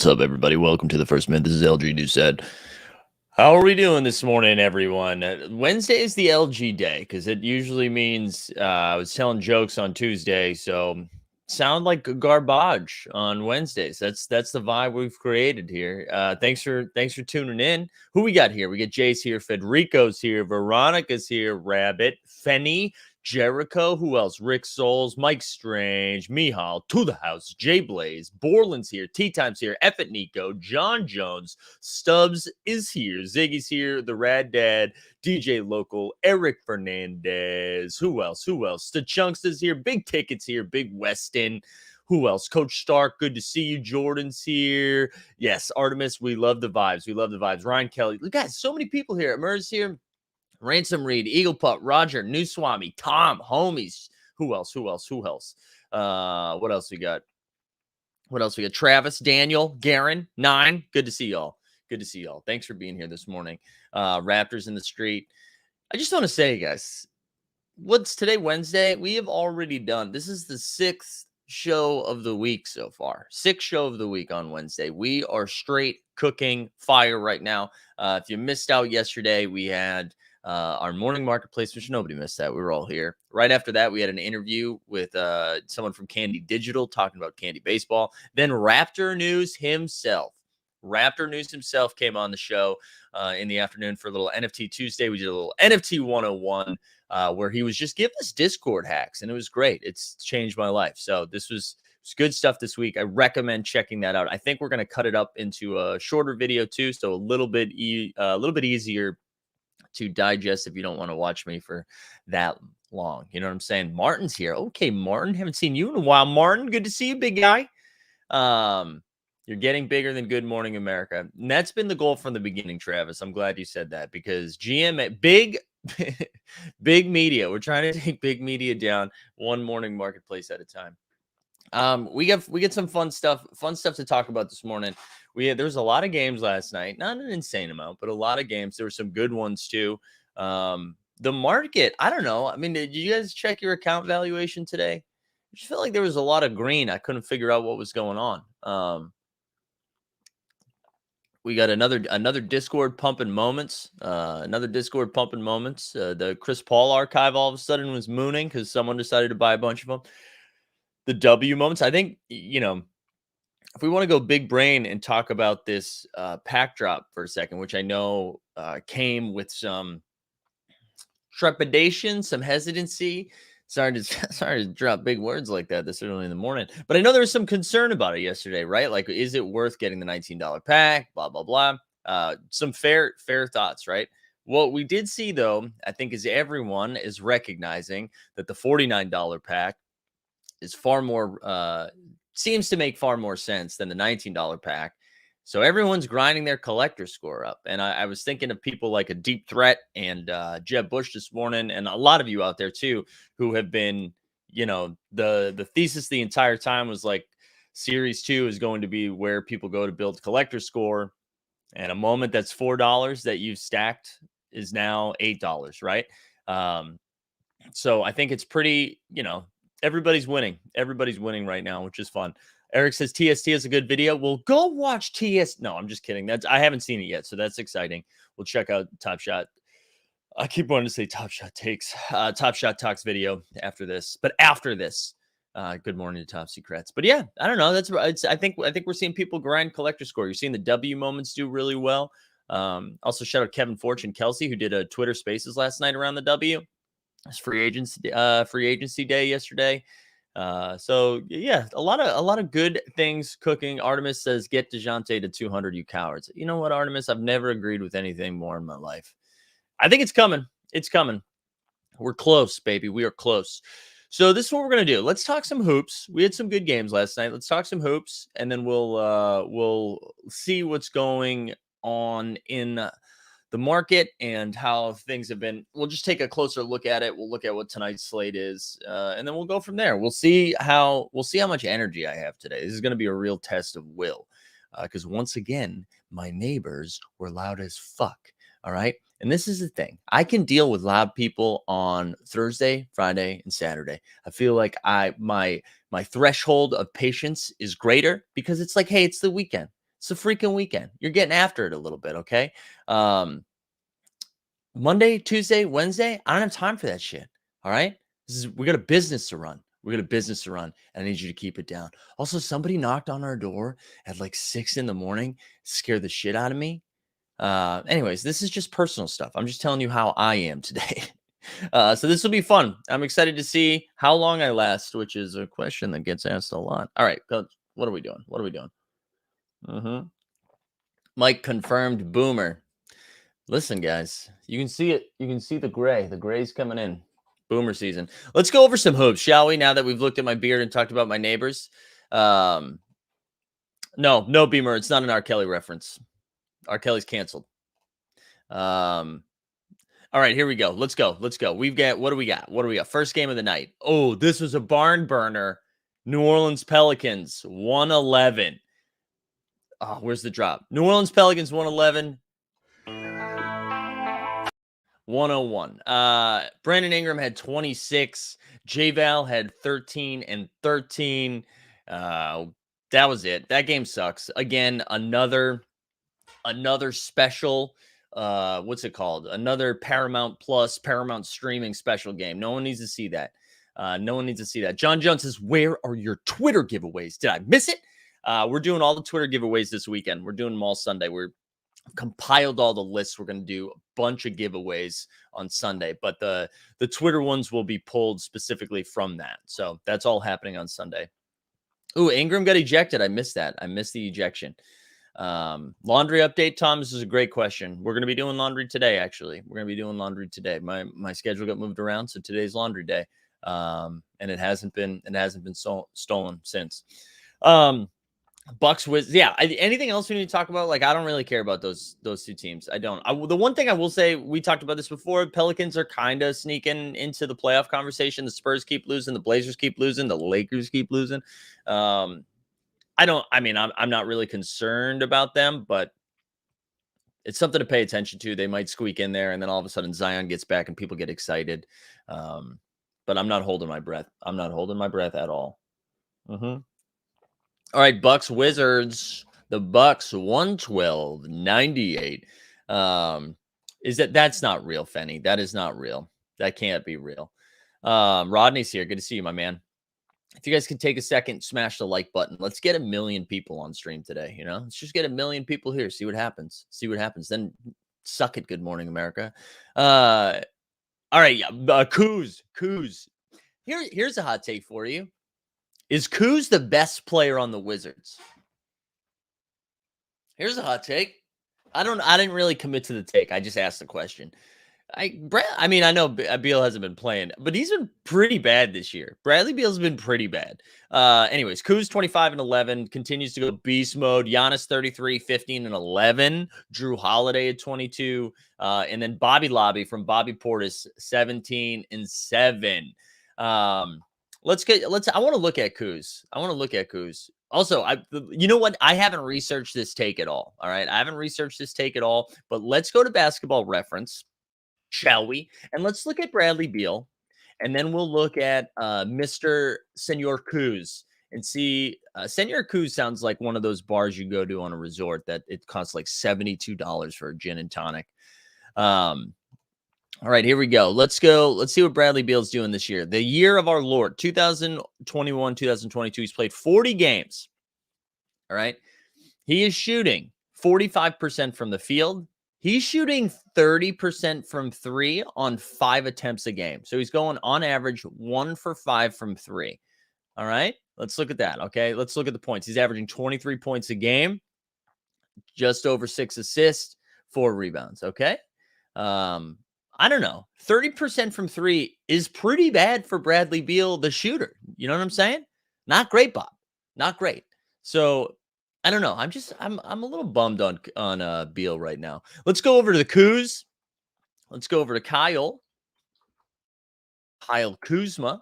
What's up, everybody? Welcome to the First Minute. This is LG Doucette. How are we doing this morning, everyone? Wednesday is the LG day because it usually means I was telling jokes on Tuesday, so sound like garbage on Wednesdays. That's the vibe we've created here. Thanks for tuning in. Who we got here? We got Jace here, Federico's here, Veronica's here, Rabbit, Fenny, Jericho, who else? Rick Souls, Mike Strange, Mihal, To The House, Jay Blaze, Borland's here, Tea Time's here, F it Nico, John Jones, Stubbs is here, Ziggy's here, The Rad Dad, DJ Local, Eric Fernandez, who else? The Chunks is here, Big Tickets here, Big Weston. Who else? Coach Stark, good to see you. Jordan's here. Yes, Artemis, we love the vibes. Ryan Kelly. Look, guys, so many people here. Mer's here. Ransom Reed, Eagle Pup, Roger, New Swami, Tom, homies. Who else? What else we got? Travis, Daniel, Garen, 9. Good to see y'all. Thanks for being here this morning. Raptors in the street. I just want to say, guys, what's today, Wednesday? We have already done. This is the 6th show of the week so far. 6th show of the week on Wednesday. We are straight cooking fire right now. If you missed out yesterday, we had our morning marketplace, which nobody missed that. We were all here. Right after that, we had an interview with someone from Candy Digital talking about Candy Baseball. Then Raptor News himself came on the show in the afternoon for a little NFT Tuesday. We did a little NFT 101 where he was just giving us Discord hacks, and it was great. It's changed my life. So this was good stuff this week. I recommend checking that out. I think we're going to cut it up into a shorter video too, so a little bit easier to digest if you don't want to watch me for that long. You know what I'm saying? Martin's here. Okay, Martin, haven't seen you in a while. Martin, good to see you, big guy. You're getting bigger than Good Morning America. And that's been the goal from the beginning, Travis. I'm glad you said that because big media. We're trying to take big media down one morning marketplace at a time. We get some fun stuff to talk about this morning. There was a lot of games last night, not an insane amount, but a lot of games. There were some good ones too. The market, I don't know. I mean, did you guys check your account valuation today? I just felt like there was a lot of green. I couldn't figure out what was going on. We got another Discord pumping moments. The Chris Paul archive all of a sudden was mooning because someone decided to buy a bunch of them. The W moments. I think, if we want to go big brain and talk about this pack drop for a second, which I know came with some trepidation, some hesitancy. Sorry to drop big words like that this early in the morning. But I know there was some concern about it yesterday, right? Like, is it worth getting the $19 pack? Blah, blah, blah. Some fair thoughts, right? What we did see, though, I think is everyone is recognizing that the $49 pack is far more, seems to make far more sense than the $19 pack. So everyone's grinding their collector score up. And I was thinking of people like a Deep Threat and Jeb Bush this morning, and a lot of you out there too, who have been, the thesis the entire time was like Series 2 is going to be where people go to build collector score. And a moment that's $4 that you've stacked is now $8, right? So I think it's pretty, everybody's winning. Everybody's winning right now, which is fun. Eric says TST is a good video. Well, go watch TST. No, I'm just kidding. I haven't seen it yet, so that's exciting. We'll check out Top Shot. I keep wanting to say Top Shot Takes. Top Shot Talks video after this. But after this, good morning to Top Secrets. But yeah, I don't know. I think we're seeing people grind collector score. You're seeing the W moments do really well. Also, shout out Kevin Fortune Kelsey, who did a Twitter Spaces last night around the W. It's free agency day yesterday. So yeah, a lot of good things cooking. Artemis says, get Dejante to 200, you cowards. You know what, Artemis? I've never agreed with anything more in my life. I think it's coming. We're close, baby. We are close. So this is what we're going to do. Let's talk some hoops. We had some good games last night. Let's talk some hoops, and then we'll see what's going on in the market and how things have been. We'll just take a closer look at it. We'll look at what tonight's slate is, and then we'll go from there. We'll see how much energy I have today. This is going to be a real test of will, because once again, my neighbors were loud as fuck. All right. And this is the thing. I can deal with loud people on Thursday, Friday, and Saturday. I feel like my threshold of patience is greater because it's like, hey, it's the weekend. It's a freaking weekend. You're getting after it a little bit, okay? Monday, Tuesday, Wednesday, I don't have time for that shit. All right. We got a business to run. We got a business to run. And I need you to keep it down. Also, somebody knocked on our door at like 6 a.m, scared the shit out of me. Anyways, this is just personal stuff. I'm just telling you how I am today. So this will be fun. I'm excited to see how long I last, which is a question that gets asked a lot. All right. What are we doing? What are we doing? Mike confirmed boomer. Listen, guys, you can see it. You can see the gray. The gray's coming in. Boomer season. Let's go over some hoops, shall we? Now that we've looked at my beard and talked about my neighbors. No, Beamer. It's not an R. Kelly reference. R. Kelly's canceled. All right, here we go. Let's go. Let's go. We've got, what do we got? What do we got? First game of the night. Oh, this was a barn burner. New Orleans Pelicans, 111. Oh, where's the drop? New Orleans Pelicans, 111. 101. Brandon Ingram had 26. J-Val had 13 and 13. That was it. That game sucks. Again, another special, what's it called? Another Paramount Plus, Paramount streaming special game. No one needs to see that. No one needs to see that. John Jones says, where are your Twitter giveaways? Did I miss it? We're doing all the Twitter giveaways this weekend. We're doing them all Sunday. We're compiled all the lists. We're going to do a bunch of giveaways on Sunday, but the Twitter ones will be pulled specifically from that. So that's all happening on Sunday. Ooh, Ingram got ejected. I missed that. I missed the ejection. Laundry update, Tom. This is a great question. We're going to be doing laundry today. Actually, we're going to be doing laundry today. My schedule got moved around, so today's laundry day. And it hasn't been stolen since. Bucks with anything else we need to talk about? Like, I don't really care about those two teams. I don't. The one thing I will say, we talked about this before. Pelicans are kind of sneaking into the playoff conversation. The Spurs keep losing. The Blazers keep losing. The Lakers keep losing. I'm not really concerned about them, but it's something to pay attention to. They might squeak in there, and then all of a sudden Zion gets back and people get excited. But I'm not holding my breath. I'm not holding my breath at all. All right, Bucks Wizards. The Bucks 112-98. That's not real, Fenny. That is not real. That can't be real. Rodney's here. Good to see you, my man. If you guys can take a second, smash the like button. Let's get 1 million people on stream today. Let's just get 1 million people here. See what happens. Then suck it. Good morning, America. All right, yeah. Kuz. Here's a hot take for you. Is Kuz the best player on the Wizards? Here's a hot take. I didn't really commit to the take. I just asked the question. I know Beal hasn't been playing, but he's been pretty bad this year. Bradley Beal's been pretty bad. Anyways, Kuz 25 and 11 continues to go beast mode. Giannis 33, 15 and 11. Drew Holiday at 22, and then Bobby Lobby from Bobby Portis 17 and 7. I want to look at Kuz. Also, you know what? I haven't researched this take at all. All right. I haven't researched this take at all, but let's go to Basketball Reference, shall we? And let's look at Bradley Beal, and then we'll look at Mr. Senor Kuz and see. Senor Kuz sounds like one of those bars you go to on a resort that it costs like $72 for a gin and tonic. All right, here we go. Let's see what Bradley Beal's doing this year. The year of our Lord, 2021, 2022. He's played 40 games. All right. He is shooting 45% from the field. He's shooting 30% from 3 on 5 attempts a game. So he's going on average 1 for 5 from 3. All right. Let's look at that. Okay. Let's look at the points. He's averaging 23 points a game, just over 6 assists, 4 rebounds. Okay. I don't know. 30% from 3 is pretty bad for Bradley Beal, the shooter. You know what I'm saying? Not great, Bob. Not great. So I don't know. I'm a little bummed on Beal right now. Let's go over to the Kuz. Let's go over to Kyle Kuzma.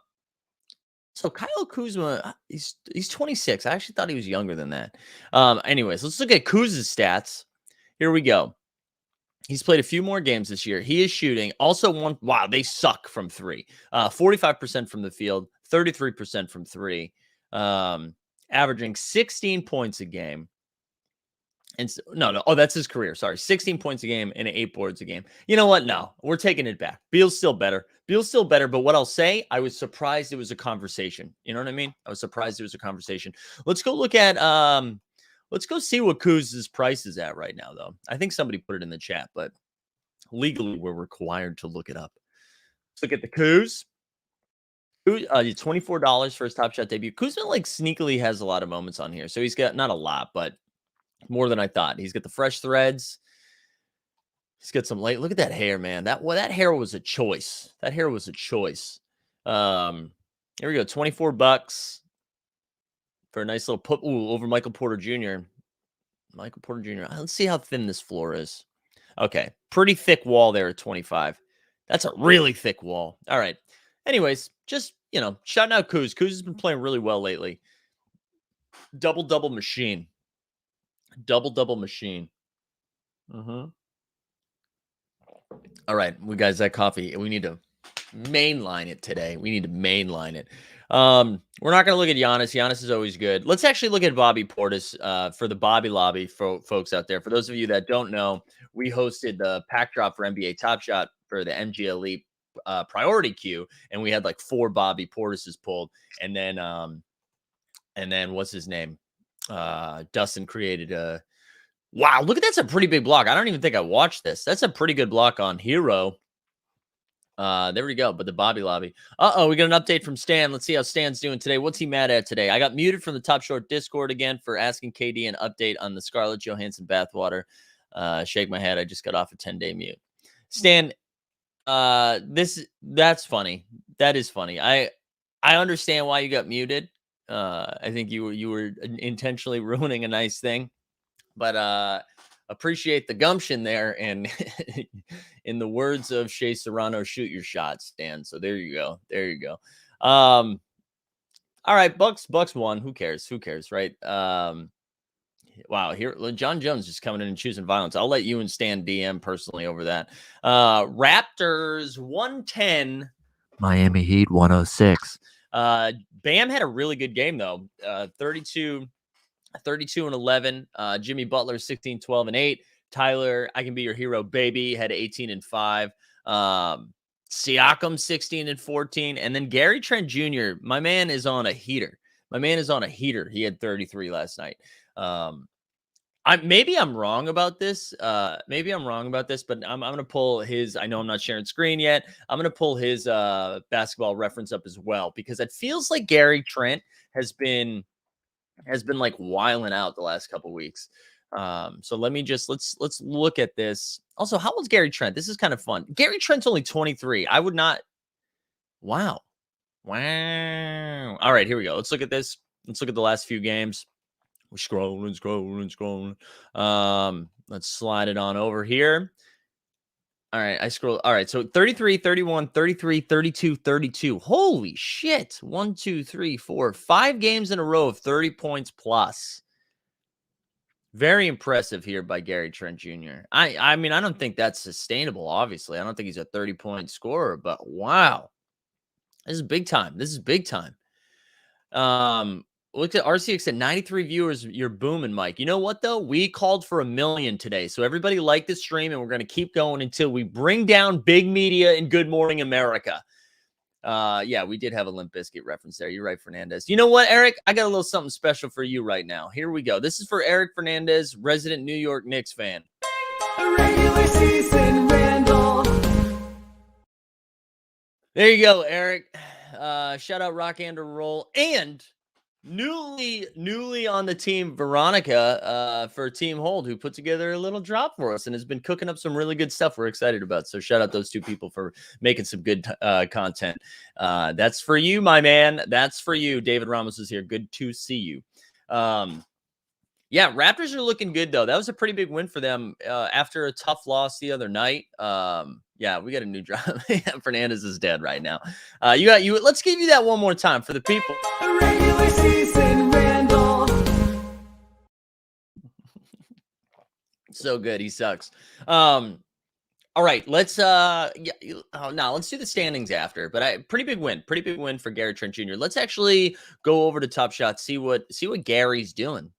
So Kyle Kuzma, he's 26. I actually thought he was younger than that. Anyways, let's look at Kuz's stats. Here we go. He's played a few more games this year. He is shooting also they suck from 3. 45% from the field, 33% from 3. Averaging 16 points a game. And no. Oh, that's his career. Sorry. 16 points a game and 8 boards a game. You know what? No, we're taking it back. Beal's still better. But what I'll say, I was surprised it was a conversation. You know what I mean? I was surprised it was a conversation. Let's go look at, let's go see what Kuz's price is at right now, though. I think somebody put it in the chat, but legally we're required to look it up. Let's look at the Kuz. $24 for his Top Shot debut. Kuzma like sneakily has a lot of moments on here. So he's got not a lot, but more than I thought. He's got the fresh threads. He's got some light. Look at that hair, man. That hair was a choice. Here we go. $24 for a nice little put over Michael Porter Jr. Let's see how thin this floor is. Okay. Pretty thick wall there at 25. That's a really thick wall. All right. Anyways, just, shouting out Kuz. Kuz has been playing really well lately. Double machine. Double machine. All right. We guys, that coffee. We need to mainline it today. We're not going to look at Giannis. Giannis is always good. Let's actually look at Bobby Portis for the Bobby Lobby folks out there. For those of you that don't know, we hosted the pack drop for NBA Top Shot for the MG Elite priority queue, and we had like 4 Bobby Portises pulled, and then what's his name? Dustin created a wow. Look at that's a pretty big block. I don't even think I watched this. That's a pretty good block on Hero. There we go. But the Bobby Lobby. We got an update from Stan. Let's see how Stan's doing today. What's he mad at today? I got muted from the Top Short Discord again for asking KD an update on the Scarlett Johansson bathwater. Shake my head. I just got off a 10-day mute. Stan, that's funny. That is funny. I understand why you got muted. I think you were intentionally ruining a nice thing, but appreciate the gumption there. And in the words of Shea Serrano, shoot your shot, Stan. So there you go. All right. Bucks won. Who cares? Right. Wow. Here, John Jones just coming in and choosing violence. I'll let you and Stan DM personally over that. Raptors 110, Miami Heat 106. Bam had a really good game though. 32 and 11. Jimmy Butler 16, 12 and 8. Tyler, I can be your hero, baby, had 18 and 5. Siakam 16 and 14, and then Gary Trent Jr. My man is on a heater. He had 33 last night. Maybe I'm wrong about this. But I'm going to pull his. I know I'm not sharing screen yet. I'm going to pull his basketball reference up as well, because it feels like Gary Trent has been like wiling out the last couple weeks. So let's look at this. Also, how old's Gary Trent? This is kind of fun. Gary Trent's only 23. I would not. Wow. All right, here we go. Let's look at this. Let's look at the last few games. We're scrolling. Let's slide it on over here. All right, I scroll. All right, so 33, 31, 33, 32, 32. Holy shit. 1, 2, 3, 4, 5 games in a row of 30 points plus. Very impressive here by Gary Trent Jr. I mean, I don't think that's sustainable, obviously. I don't think he's a 30-point scorer, but wow. This is big time. Look at RCX at 93 viewers. You're booming, Mike. You know what, though? We called for 1 million today. So everybody like the stream, and we're going to keep going until we bring down big media in Good Morning America. Yeah, we did have a Limp Bizkit reference there. You're right, Fernandez. You know what, Eric? I got a little something special for you right now. Here we go. This is for Eric Fernandez, resident New York Knicks fan. A regular season Randall. There you go, Eric. Shout out Rock and Roll. And newly on the team, Veronica for Team Hold, who put together a little drop for us and has been cooking up some really good stuff we're excited about. So shout out those two people for making some good content. That's for you, my man. That's for you. David Ramos is here. Good to see you. Yeah, Raptors are looking good, though. That was a pretty big win for them after a tough loss the other night. Yeah, we got a new drop. Fernandez is dead right now. You got you. Let's give you that one more time for the people. A regular season Randall. So good. He sucks. All right, let's now let's do the standings after. But pretty big win for Gary Trent Jr. Let's actually go over to Top Shot, see what Gary's doing.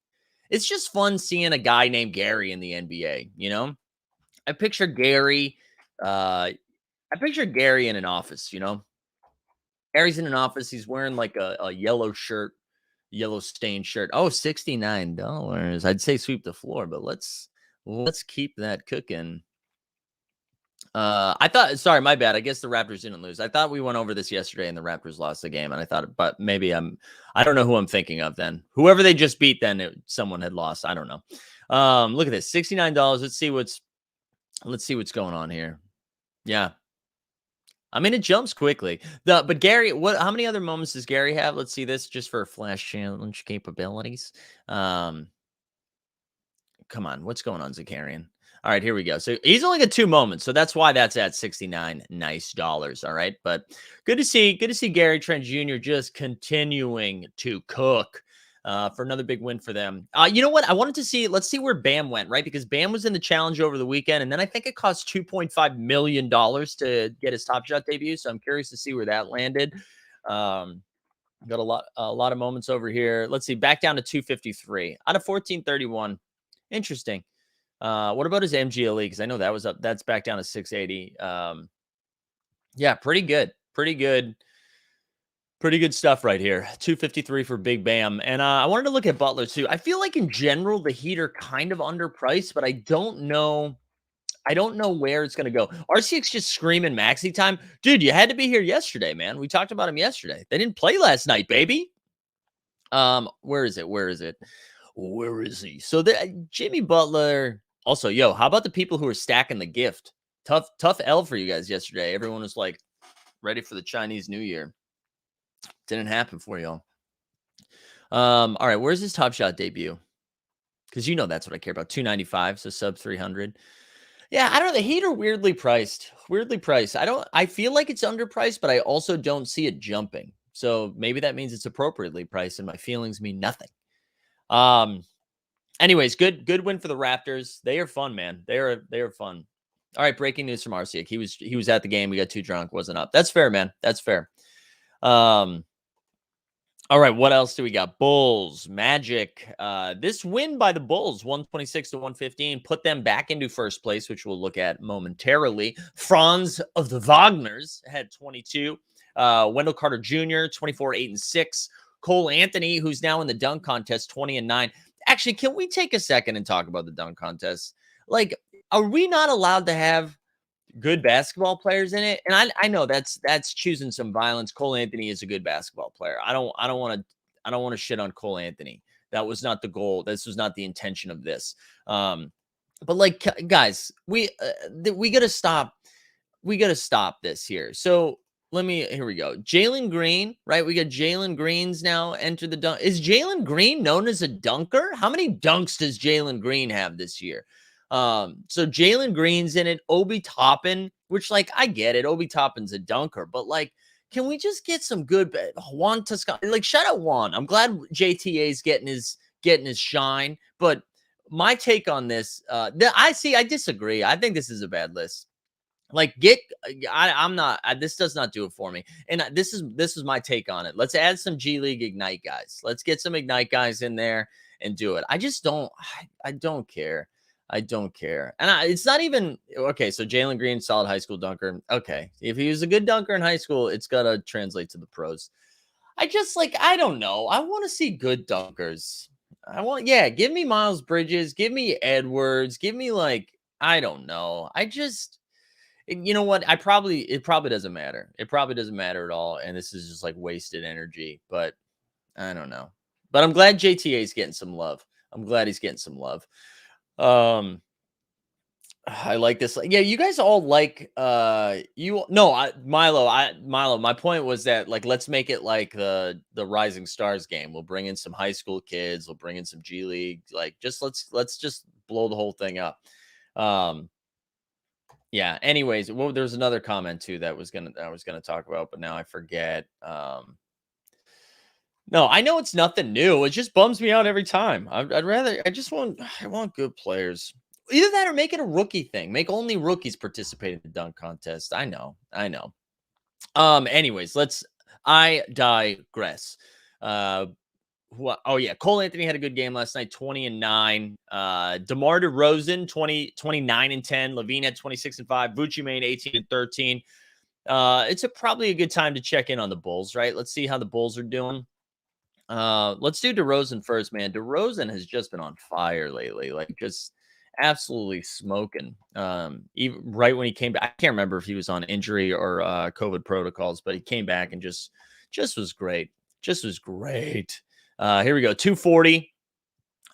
it's just fun seeing a guy named Gary in the NBA, you know? I picture Gary, I picture Gary in an office, you know? Gary's in an office, he's wearing like a yellow shirt, yellow stained shirt. Oh, $69. I'd say sweep the floor, but let's keep that cooking. I thought, sorry, my bad. I guess the Raptors didn't lose. I thought we went over this yesterday and the Raptors lost the game. And I thought, but maybe I don't know who I'm thinking of then. Whoever they just beat, then someone had lost. I don't know. Look at this, $69. Let's see what's going on here. Yeah. I mean, it jumps quickly. But Gary, how many other moments does Gary have? Let's see this just for flash challenge capabilities. Come on, what's going on, Zakarian? All right, here we go. So he's only got 2 moments, so that's why that's at 69 nice dollars. All right, but good to see Gary Trent Jr. just continuing to cook for another big win for them. You know what? I wanted to see. Let's see where Bam went, right? Because Bam was in the challenge over the weekend, and then I think it cost $2.5 million to get his Top Shot debut. So I'm curious to see where that landed. Got a lot of moments over here. Let's see, back down to 253 out of 1431. Interesting. What about his MGLE? Because I know that was up. That's back down to 680. Yeah, pretty good. Pretty good stuff right here. 253 for Big Bam. And I wanted to look at Butler too. I feel like in general, the Heat are kind of underpriced, but I don't know where it's going to go. RCX just screaming maxi time. Dude, you had to be here yesterday, man. We talked about him yesterday. They didn't play last night, baby. Where is it? Where is he? So Jimmy Butler. Also, yo, how about the people who are stacking the gift? Tough L for you guys yesterday. Everyone was like ready for the Chinese New Year. Didn't happen for y'all. All right, where's his Top Shot debut? Because you know that's what I care about. 295, so sub 300. Yeah, I don't know. The Heat are weirdly priced. I feel like it's underpriced, but I also don't see it jumping. So maybe that means it's appropriately priced, and my feelings mean nothing. Anyways, good win for the Raptors. They are fun, man. They are fun. All right, breaking news from RCX. He was at the game. We got too drunk, wasn't up. That's fair, man. That's fair. All right, what else do we got? Bulls, Magic. This win by the Bulls, 126 to 115, put them back into first place, which we'll look at momentarily. Franz of the Wagners had 22. Wendell Carter Jr., 24, 8 and 6. Cole Anthony, who's now in the dunk contest, 20 and 9. Actually, can we take a second and talk about the dunk contest? Like, are we not allowed to have good basketball players in it? And I know that's choosing some violence. Cole Anthony is a good basketball player. I don't want to shit on Cole Anthony. That was not the goal. This was not the intention of this. But like, guys, we got to stop. We got to stop this here. So here we go. Jaylen Green, right? We got Jaylen Green's now enter the dunk. Is Jaylen Green known as a dunker? How many dunks does Jaylen Green have this year? So Jaylen Green's in it. Obi Toppin, which, like, I get it. Obi Toppin's a dunker, but like, can we just get some good Juan Toscano? Like, shout out Juan. I'm glad JTA's getting his shine. But my take on this, I disagree. I think this is a bad list. Like, I'm not. This does not do it for me. And this is my take on it. Let's add some G League Ignite guys. Let's get some Ignite guys in there and do it. I just don't. I don't care. I don't care. And it's not even okay. So Jaylen Green, solid high school dunker. Okay, if he was a good dunker in high school, it's gotta translate to the pros. I don't know. I want to see good dunkers. Give me Miles Bridges, give me Edwards, give me I don't know. You know what? It probably doesn't matter. It probably doesn't matter at all. And this is just like wasted energy, but I don't know. But I'm glad JTA is getting some love. I'm glad he's getting some love. I like this. Yeah, you guys all like Milo. My point was that, like, let's make it like the Rising Stars game. We'll bring in some high school kids, we'll bring in some G League. Like, just let's just blow the whole thing up. Yeah, anyways, there's another comment too that I was gonna talk about, but now I forget. No, I know it's nothing new. It just bums me out every time. I want good players. Either that or make it a rookie thing. Make only rookies participate in the dunk contest. I know. Anyways, I digress. Oh yeah, Cole Anthony had a good game last night, 20 and 9. DeMar DeRozan, 29 and 10. Levine had 26 and 5. Vucci Main, 18 and 13. It's probably a good time to check in on the Bulls, right? Let's see how the Bulls are doing. Let's do DeRozan first, man. DeRozan has just been on fire lately, like just absolutely smoking. Even right when he came back, I can't remember if he was on injury or COVID protocols, but he came back and just was great. Just was great. Here we go, 240.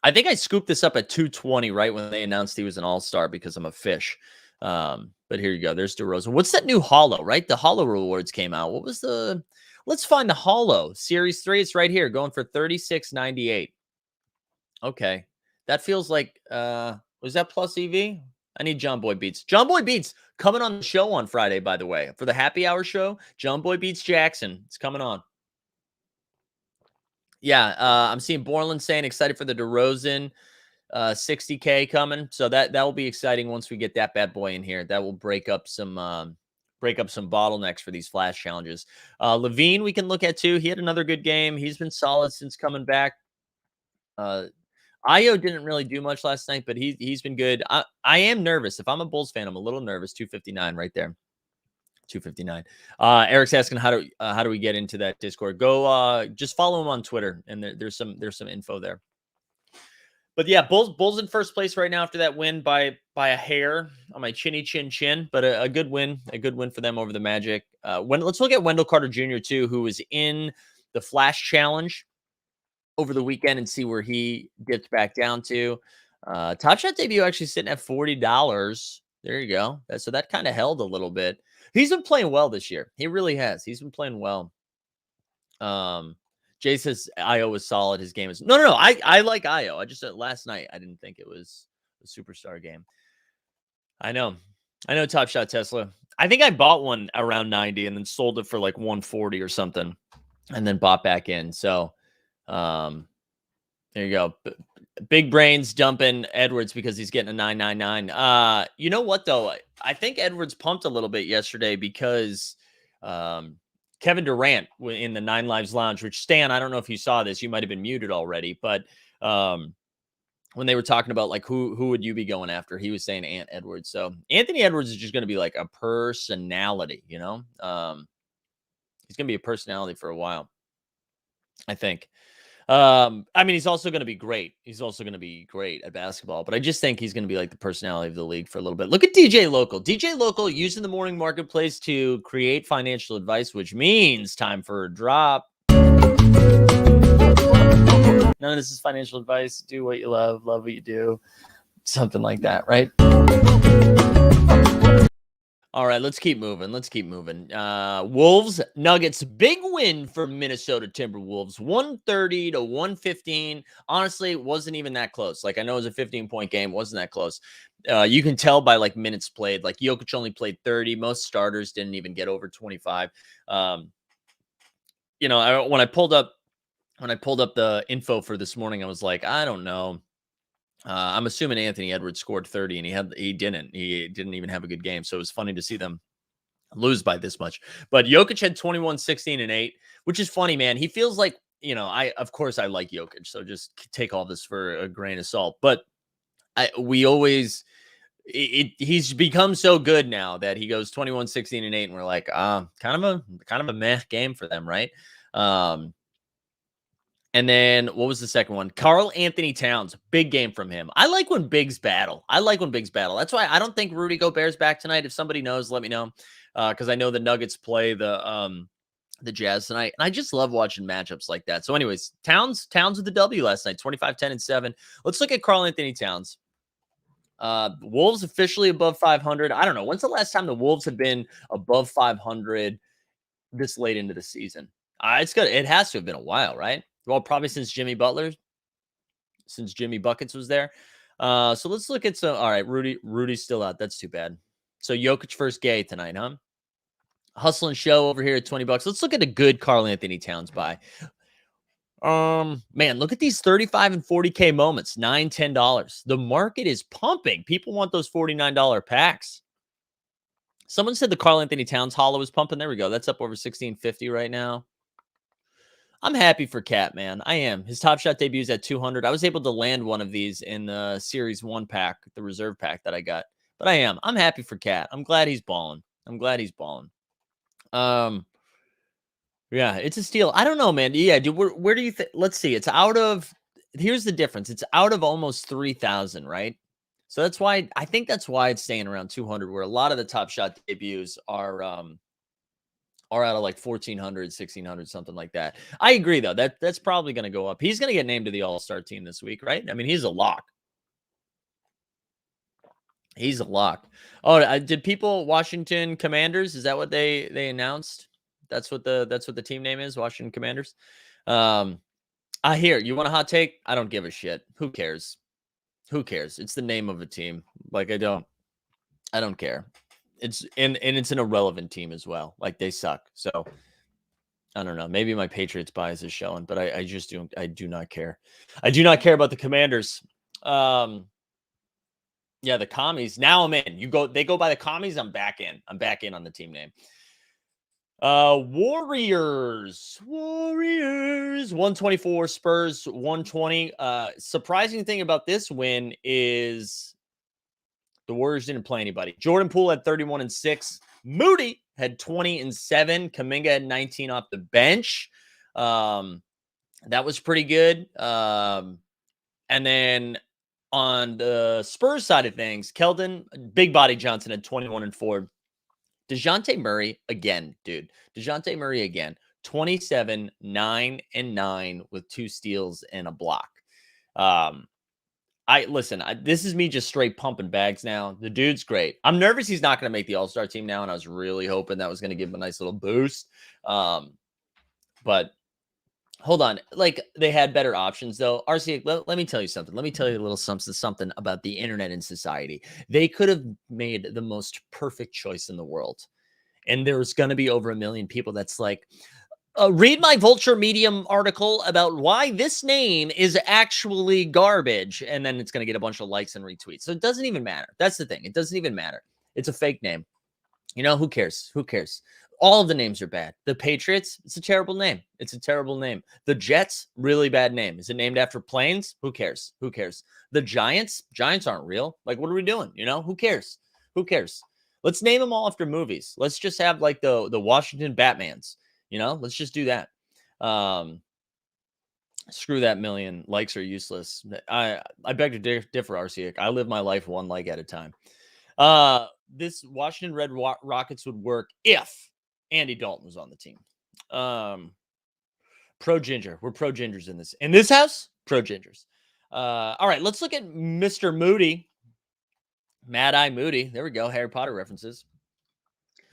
I think I scooped this up at 220 right when they announced he was an all-star because I'm a fish. But here you go. There's DeRozan. What's that new Holo, right? The Holo rewards came out. What was the Let's find the Holo Series 3. It's right here, going for $36.98. Okay. That feels like was that plus EV? I need John Boy Beats. John Boy Beats coming on the show on Friday, by the way. For the happy hour show, John Boy Beats Jackson. It's coming on. Yeah, I'm seeing Borland saying excited for the DeRozan 60K coming. So that will be exciting once we get that bad boy in here. That will break up some bottlenecks for these flash challenges. Levine we can look at too. He had another good game. He's been solid since coming back. Io didn't really do much last night, but he's been good. I am nervous. If I'm a Bulls fan, I'm a little nervous. 259 right there. 259. Eric's asking how do we get into that Discord? Go just follow him on Twitter, and there's some info there. But yeah, Bulls in first place right now after that win by a hair on my chinny chin. But a good win for them over the Magic. Let's look at Wendell Carter Jr. too, who was in the Flash Challenge over the weekend and see where he dipped back down to. Top Shot debut actually sitting at $40. There you go. So that kind of held a little bit. He's been playing well this year. He really has. He's been playing well. Jay says Io was solid. His game is no. I like Io. I just said last night I didn't think it was a superstar game. I know. Top Shot Tesla. I think I bought one around 90 and then sold it for like 140 or something, and then bought back in. So, there you go. Big brains dumping Edwards because he's getting a 999. You know what though? I think Edwards pumped a little bit yesterday because Kevin Durant in the 9 Lives Lounge, which Stan, I don't know if you saw this, you might have been muted already, but when they were talking about like who would you be going after, he was saying Ant Edwards. So Anthony Edwards is just going to be like a personality, you know. He's going to be a personality for a while, I think. I mean, he's also going to be great. He's also going to be great at basketball, but I just think he's going to be like the personality of the league for a little bit. Look at DJ Local. DJ Local using the morning marketplace to create financial advice, which means time for a drop. None of this is financial advice. Do what you love what you do. Something like that, right? All right, let's keep moving. Wolves, Nuggets, big win for Minnesota Timberwolves, 130 to 115. Honestly, it wasn't even that close. Like, I know it was a 15-point game. Wasn't that close. You can tell by, like, minutes played. Like, Jokic only played 30. Most starters didn't even get over 25. You know, when I pulled up the info for this morning, I was like, I don't know. I'm assuming Anthony Edwards scored 30, and he didn't even have a good game. So it was funny to see them lose by this much. But Jokic had 21, 16, and 8, which is funny, man. He feels like, you know, of course I like Jokic, so just take all this for a grain of salt. But he's become so good now that he goes 21, 16, and 8, and we're like, kind of a meh game for them, right? And then what was the second one? Karl Anthony Towns, big game from him. I like when bigs battle. That's why I don't think Rudy Gobert's back tonight. If somebody knows, let me know. Because I know the Nuggets play the Jazz tonight. And I just love watching matchups like that. So anyways, Towns with the W last night, 25, 10, and 7. Let's look at Karl Anthony Towns. Wolves officially above 500. I don't know. When's the last time the Wolves have been above 500 this late into the season? It's good. It has to have been a while, right? Well, probably since Jimmy Buckets was there. So let's look at some. All right, Rudy's still out. That's too bad. So Jokic first gay tonight, huh? Hustle and Show over here at $20. Let's look at a good Karl Anthony Towns buy. Man, look at these 35 and 40K moments, $9, $10. The market is pumping. People want those $49 packs. Someone said the Karl Anthony Towns hollow is pumping. There we go. That's up over 1650 right now. I'm happy for Cat, man. I am. His Top Shot debuts at 200. I was able to land one of these in the Series 1 pack, the reserve pack that I got. But I am. I'm happy for Cat. I'm glad he's balling. I'm glad he's balling. Yeah, it's a steal. I don't know, man. Yeah, dude, where do you think? Let's see. It's out of. Here's the difference. It's out of almost 3,000, right? So that's why I think that's why it's staying around 200, where a lot of the Top Shot debuts are out of like 1,400, 1,600, something like that. I agree, though. That's probably going to go up. He's going to get named to the All-Star team this week, right? I mean, he's a lock. He's a lock. Oh, did people Washington Commanders? Is that what they announced? That's what the team name is, Washington Commanders. I hear you want a hot take. I don't give a shit. Who cares? Who cares? It's the name of a team. Like I don't care. It's and it's an irrelevant team as well. Like they suck. So I don't know. Maybe my Patriots bias is showing, but I do not care. I do not care about the Commanders. Yeah, the commies. Now I'm in. They go by the commies. I'm back in. I'm back in on the team name. Warriors 124, Spurs 120. Surprising thing about this win is the Warriors didn't play anybody. Jordan Poole had 31 and 6. Moody had 20 and 7. Kuminga had 19 off the bench. That was pretty good. And then on the Spurs side of things, Keldon, Big Body Johnson had 21 and 4. Dejante Murray again, dude. Dejante Murray again. 27, 9 and 9 with 2 steals and a block. This is me just straight pumping bags now. The dude's great. I'm nervous he's not going to make the All-Star team now, and I was really hoping that was going to give him a nice little boost. But hold on. Like, they had better options, though. RC, let me tell you something. Let me tell you a little something about the internet and society. They could have made the most perfect choice in the world. And there's going to be over 1 million people that's like, read my Vulture Medium article about why this name is actually garbage. And then it's going to get a bunch of likes and retweets. So it doesn't even matter. That's the thing. It doesn't even matter. It's a fake name. You know, who cares? Who cares? All of the names are bad. The Patriots, it's a terrible name. It's a terrible name. The Jets, really bad name. Is it named after planes? Who cares? Who cares? The Giants aren't real. Like, what are we doing? You know, who cares? Who cares? Let's name them all after movies. Let's just have like the Washington Batmans. You know, let's just do that. Screw that million. Likes are useless. I beg to differ, RCA. I live my life one like at a time. This Washington Red Rockets would work if Andy Dalton was on the team. Pro Ginger. We're pro Gingers in this house. Pro Gingers. All right, let's look at Mr. Moody. Mad Eye Moody. There we go. Harry Potter references.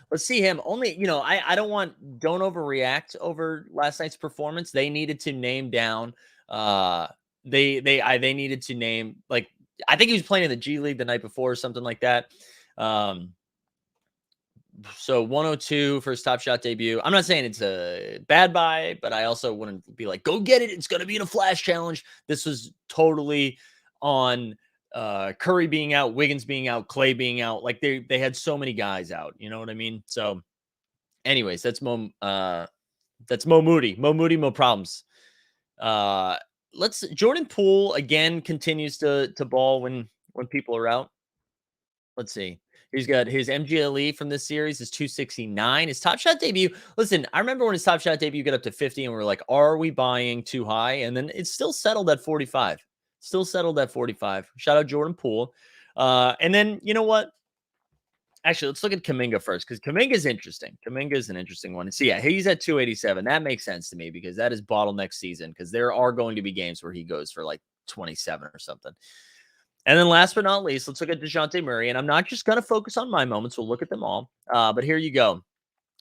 Let's see him. Only, don't overreact over last night's performance. They needed to name down. They needed to name, like, I think he was playing in the G League the night before or something like that. So 102 for his Top Shot debut. I'm not saying it's a bad buy, but I also wouldn't be like, go get it. It's going to be in a flash challenge. This was totally on Curry being out, Wiggins being out, Clay being out. Like they had so many guys out. You know what I mean? So anyways, that's Mo Moody. Mo Moody, Mo problems. Jordan Poole again continues to ball when people are out. Let's see. He's got his MGLE from this series is 269. His Top Shot debut. Listen, I remember when his Top Shot debut got up to 50 and we were like, are we buying too high? And then it's still settled at 45. Still settled at 45. Shout out Jordan Poole. And then, you know what? Actually, let's look at Kuminga first because Kuminga is interesting. Kuminga is an interesting one. So, yeah, he's at 287. That makes sense to me because that is bottleneck season because there are going to be games where he goes for like 27 or something. And then last but not least, let's look at Dejante Murray. And I'm not just going to focus on my moments. We'll look at them all. But here you go.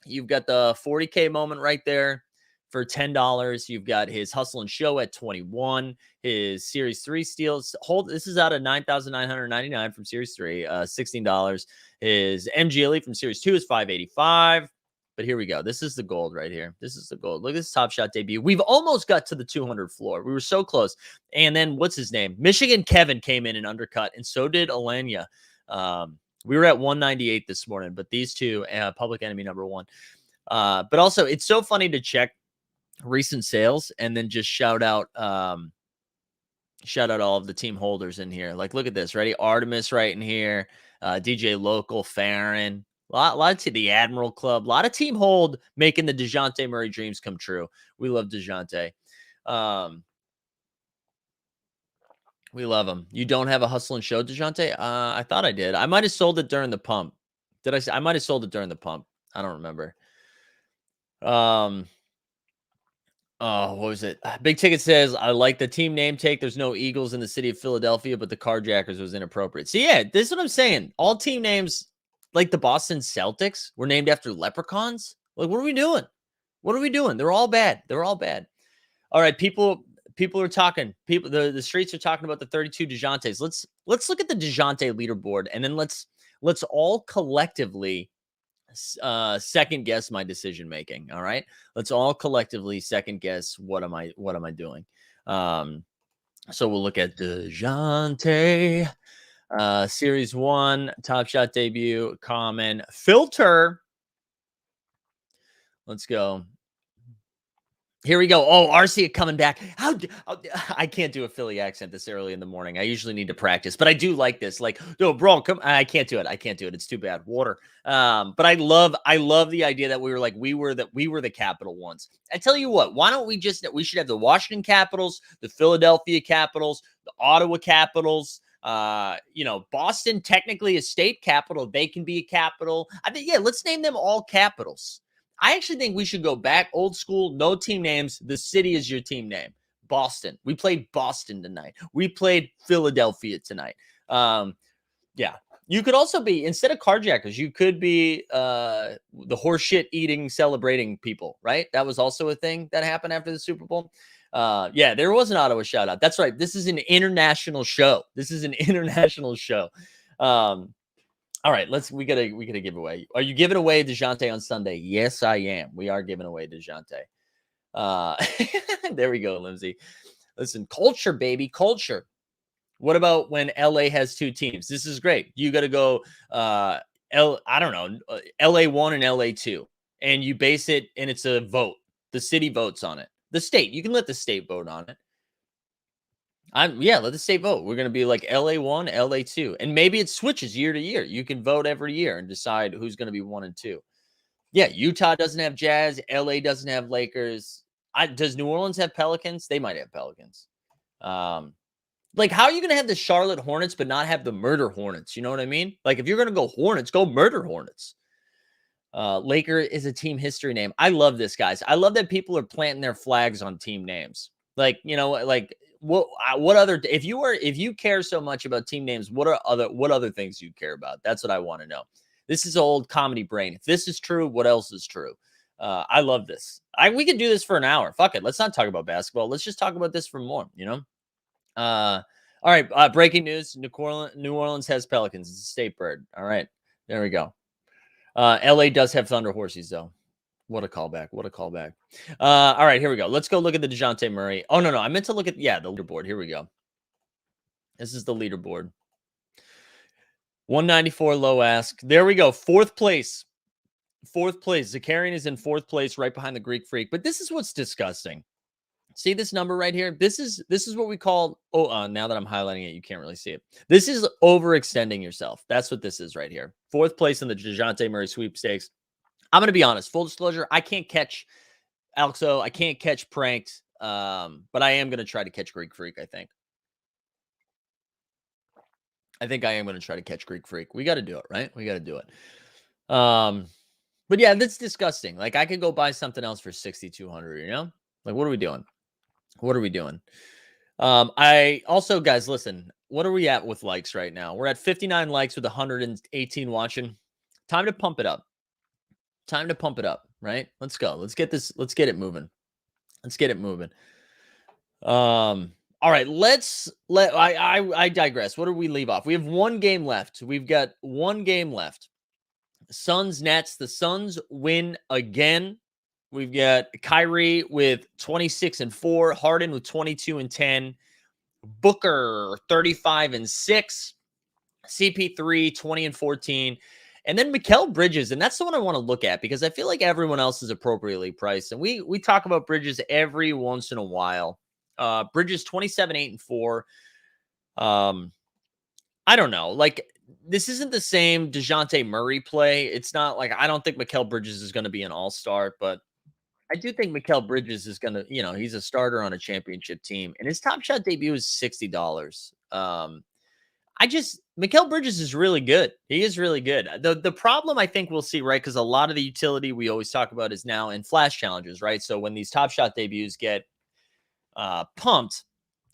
You've got the 40K moment right there for $10. You've got his hustle and show at 21. His Series 3 steals. This is out of 9,999 from Series 3, $16. His MGLE from Series 2 is 585. But here we go. This is the gold right here. This is the gold. Look at this Top Shot debut. We've almost got to the 200 floor. We were so close. And then what's his name? Michigan Kevin came in and undercut, and so did Alanya. We were at 198 this morning, but these two, Public Enemy number 1. But also, it's so funny to check recent sales, and then just shout out all of the team holders in here. Like, look at this. Ready? Artemis right in here. DJ Local, Farron. A lot to the Admiral Club. A lot of team hold making the Dejante Murray dreams come true. We love Dejante. We love him. You don't have a hustle and show, Dejante? I thought I did. I might have sold it during the pump. Did I say I might have sold it during the pump? I don't remember. Oh, what was it? Big Ticket says, I like the team name take. There's no Eagles in the city of Philadelphia, but the Carjackers was inappropriate. So, yeah, this is what I'm saying. All team names, like the Boston Celtics, were named after leprechauns. Like, what are we doing? What are we doing? They're all bad. They're all bad. All right, people are talking. The streets are talking about the 32 Dejantes. Let's look at the Dejante leaderboard, and then let's all collectively second guess my decision making. All right, let's all collectively second guess what am I doing. So we'll look at Dejante, series 1, Top Shot debut, common, filter. Let's go. Here we go. Oh, Arcia coming back. I can't do a Philly accent this early in the morning. I usually need to practice, but I do like this. Like, no, bro, come. I can't do it. It's too bad. Water. But I love the idea that we were the Capital ones. I tell you what, why don't we should have the Washington Capitals, the Philadelphia Capitals, the Ottawa Capitals. Boston technically a state capital. They can be a capital. I think, yeah, let's name them all capitals. I actually think we should go back old school, no team names. The city is your team name. Boston. We played Boston tonight. We played Philadelphia tonight. Yeah. You could also be, instead of carjackers, you could be the horseshit eating, celebrating people, right? That was also a thing that happened after the Super Bowl. Yeah, there was an Ottawa shout out. That's right. This is an international show. All right, we gotta give away. Are you giving away Dejante on Sunday? Yes, I am. We are giving away Dejante. There we go, Lindsay. Listen, culture, baby, culture. What about when LA has 2 teams? This is great. You got to go I don't know, LA1 and LA2, and you base it, and it's a vote. The city votes on it. The state, you can let the state vote on it. Let the state vote. We're going to be like LA1, LA2. And maybe it switches year to year. You can vote every year and decide who's going to be 1 and 2. Yeah, Utah doesn't have Jazz. LA doesn't have Lakers. Does New Orleans have Pelicans? They might have Pelicans. Like, how are you going to have the Charlotte Hornets but not have the Murder Hornets? You know what I mean? Like, if you're going to go Hornets, go Murder Hornets. Laker is a team history name. I love this, guys. I love that people are planting their flags on team names. Like, what other, if you care so much about team names, what other things you care about? That's what I want to know. This is old comedy brain. If this is true, what else is true? I love this. We could do this for an hour. Fuck it. Let's not talk about basketball. Let's just talk about this for more, all right. Breaking news. New Orleans has Pelicans. It's a state bird. All right. There we go. LA does have Thunder Horsies though. What a callback. All right, here we go. Let's go look at the Dejante Murray. Oh, no. I meant to look at, the leaderboard. Here we go. This is the leaderboard. 194 low ask. There we go. Fourth place. Zakarian is in 4th place right behind the Greek Freak. But this is what's disgusting. See this number right here? This is what we call, now that I'm highlighting it, you can't really see it. This is overextending yourself. That's what this is right here. 4th place in the Dejante Murray sweepstakes. I'm going to be honest. Full disclosure, I can't catch Alxo. I can't catch pranked, but I am going to try to catch Greek Freak, I think. I am going to try to catch Greek Freak. We got to do it, right? We got to do it. But yeah, that's disgusting. Like, I could go buy something else for 6,200, Like, what are we doing? I also, guys, listen, what are we at with likes right now? We're at 59 likes with 118 watching. Time to pump it up. Right? Let's go. Let's get it moving. All right, I digress. What do we leave off? We have 1 game left. We've got 1 game left. Suns Nets. The Suns win again. We've got Kyrie with 26-4, Harden with 22-10, Booker 35-6, CP3 20-14, And then Mikal Bridges, and that's the one I want to look at because I feel like everyone else is appropriately priced. And we talk about Bridges every once in a while. Bridges 27, 8, and 4. I don't know. Like, this isn't the same Dejante Murray play. It's not like I don't think Mikal Bridges is going to be an all-star, but I do think Mikal Bridges is going to, he's a starter on a championship team. And his top shot debut is $60. Mikal Bridges is really good. He is really good. The problem I think we'll see, right? Because a lot of the utility we always talk about is now in flash challenges, right? So when these top shot debuts get pumped,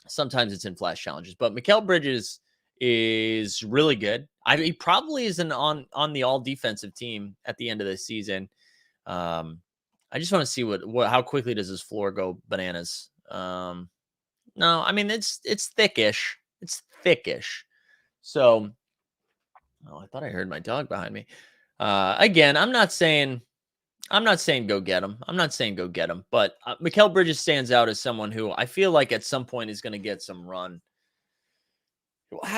sometimes it's in flash challenges. But Mikal Bridges is really good. He probably isn't on the all defensive team at the end of the season. I just want to see how quickly does his floor go bananas. No, I mean it's thickish. It's thickish. So, I thought I heard my dog behind me. Again, I'm not saying go get him. I'm not saying go get him, but Mikal Bridges stands out as someone who I feel like at some point is going to get some run.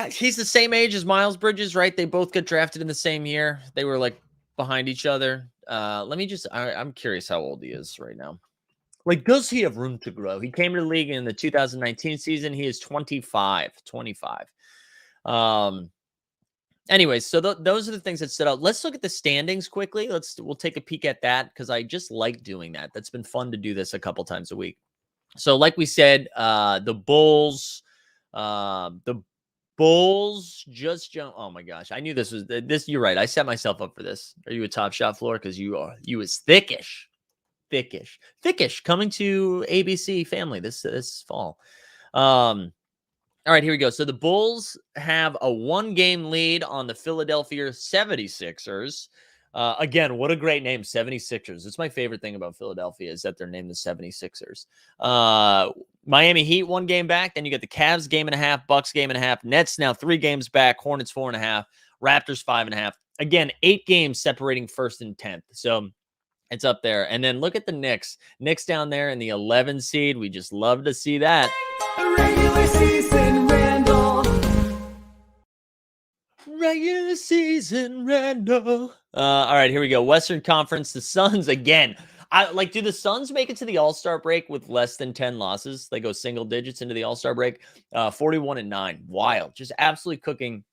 He's the same age as Bridges, right? They both got drafted in the same year. They were like behind each other. I'm curious how old he is right now. Like, does he have room to grow? He came to the league in the 2019 season. He is 25. Anyways, so those are the things that stood out. Let's look at the standings quickly. We'll take a peek at that because I just like doing that. That's been fun to do this a couple times a week. So like we said, the Bulls just jumped. Oh my gosh. I knew this was this. You're right. I set myself up for this. Are you a Top Shot floor? Because you is thickish coming to ABC family this fall. All right, here we go. So the Bulls have a 1-game lead on the Philadelphia 76ers. Again, what a great name, 76ers. It's my favorite thing about Philadelphia is that they're named the 76ers. Miami Heat 1 game back. Then you got the Cavs 1.5, Bucks 1.5, Nets now 3 games back, Hornets 4.5, Raptors 5.5. Again, 8 games separating 1st and 10th. So it's up there. And then look at the Knicks. Knicks down there in the 11 seed. We just love to see that. Regular season Randall. Regular season Randall. All right, here we go. Western Conference, the Suns again. Do the Suns make it to the All-Star break with less than 10 losses? They go single digits into the All-Star break. 41-9. Wild. Just absolutely cooking.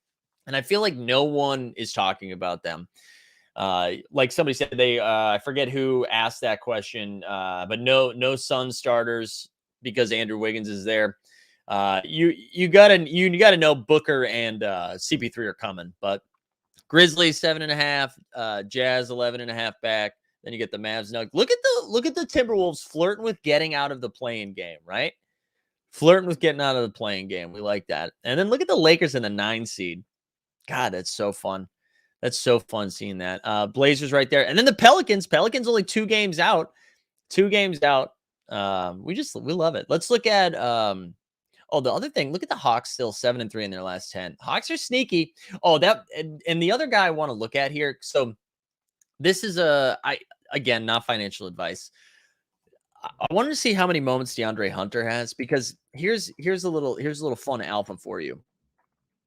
And I feel like no one is talking about them. Like somebody said, I forget who asked that question, but no Suns starters because Andrew Wiggins is there. You gotta know Booker and CP3 are coming, but Grizzlies 7.5, Jazz 11.5 back. Then you get the Mavs. Now look at the Timberwolves flirting with getting out of the play-in game, right? Flirting with getting out of the play-in game. We like that. And then look at the Lakers in the 9 seed. God, that's so fun. That's so fun seeing that. Blazers right there. And then the Pelicans. Pelicans only 2 games out. 2 games out. We love it. Let's look at the other thing. Look at the Hawks still 7-3 in their last 10. Hawks are sneaky. And the other guy I want to look at here. So this is again, not financial advice. I wanted to see how many moments Deandre Hunter has because here's a little fun alpha for you.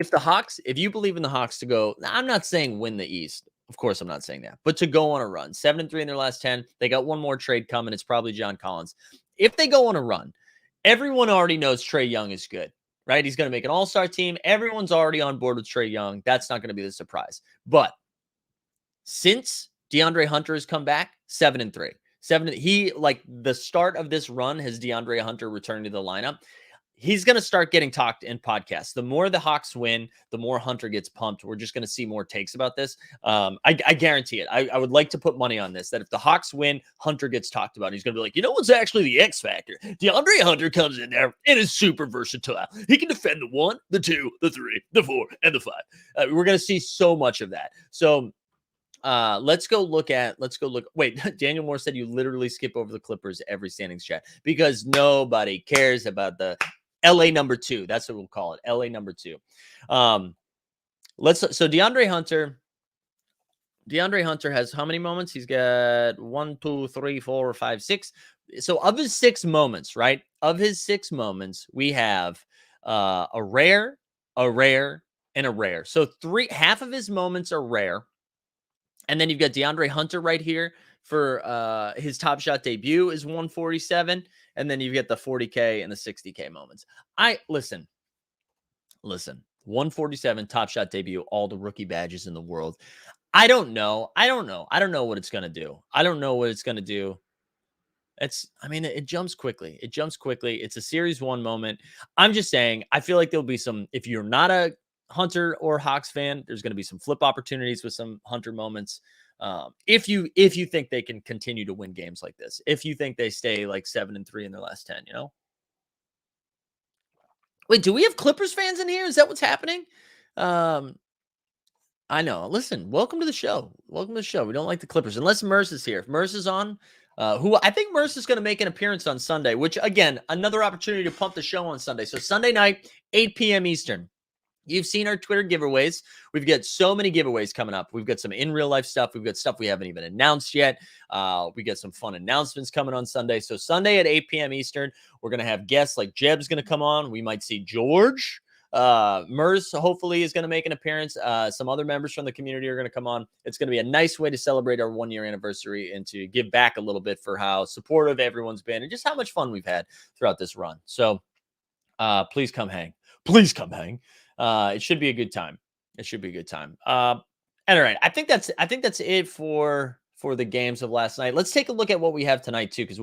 If you believe in the Hawks to go, I'm not saying win the East. Of course, I'm not saying that, but to go on a run, 7-3 in their last 10, they got one more trade coming. It's probably John Collins. If they go on a run, everyone already knows Trae Young is good, right? He's going to make an all-star team. Everyone's already on board with Trae Young. That's not going to be the surprise. But since DeAndre Hunter has come back, 7-3. The start of this run has DeAndre Hunter returned to the lineup. He's going to start getting talked in podcasts. The more the Hawks win, the more Hunter gets pumped. We're just going to see more takes about this. I guarantee it. I would like to put money on this, that if the Hawks win, Hunter gets talked about. He's going to be like, you know what's actually the X factor? DeAndre Hunter comes in there and is super versatile. He can defend the 1, the 2, the 3, the 4, and the 5. We're going to see so much of that. So let's go look. Wait, Daniel Moore said you literally skip over the Clippers every standings chat because nobody cares about the LA number 2. That's what we'll call it. LA number 2. So DeAndre Hunter has how many moments? He's got 1, 2, 3, 4, 5, 6. So of his 6 moments, right? Of his 6 moments, we have a rare, and a rare. So half of his moments are rare. And then you've got Deandre Hunter right here for his Top Shot debut is 147. And then you've got the 40K and the 60K moments. Listen, 147 Top Shot debut, all the rookie badges in the world. I don't know what it's going to do. It jumps quickly. It's a series one moment. I'm just saying, I feel like there'll be some, if you're not a Hunter or Hawks fan, there's going to be some flip opportunities with some Hunter moments. If you think they can continue to win games like this, if you think they stay like 7-3 in their last 10, Wait, do we have Clippers fans in here? Is that what's happening? I know. Listen, welcome to the show. We don't like the Clippers unless Merce is here. If Merce is on, who I think Merce is going to make an appearance on Sunday, which again, another opportunity to pump the show on Sunday. So Sunday night, 8 p.m. Eastern. You've seen our Twitter giveaways. We've got so many giveaways coming up. We've got some in real life stuff. We've got stuff we haven't even announced yet. We got some fun announcements coming on Sunday. So Sunday at 8 p.m. Eastern, we're going to have guests like Jeb's going to come on. We might see George. Merce hopefully is going to make an appearance. Some other members from the community are going to come on. It's going to be a nice way to celebrate our 1-year anniversary and to give back a little bit for how supportive everyone's been and just how much fun we've had throughout this run. So please come hang. It should be a good time. And all right, I think that's it for the games of last night. Let's take a look at what we have tonight too, because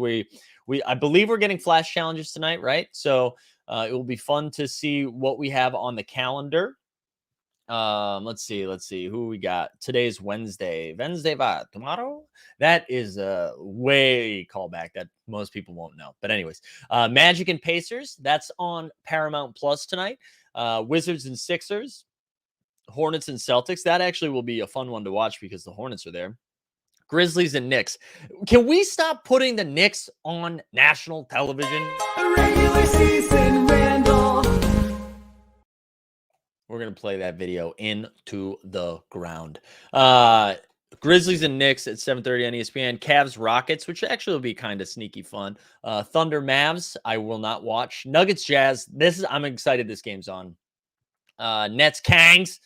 I believe we're getting flash challenges tonight, right? So it will be fun to see what we have on the calendar. Let's see who we got. Today's Wednesday. Tomorrow? That is a way callback that most people won't know. But anyways, Magic and Pacers. That's on Paramount Plus tonight. Wizards and Sixers. Hornets and Celtics. That actually will be a fun one to watch because the Hornets are there. Grizzlies and Knicks. Can we stop putting the Knicks on national television? Regular season, Randall. We're going to play that video into the ground. Grizzlies and Knicks at 7:30 on ESPN. Cavs Rockets, which actually will be kind of sneaky fun. Thunder Mavs, I will not watch. Nuggets Jazz. I'm excited this game's on. Nets Kangs.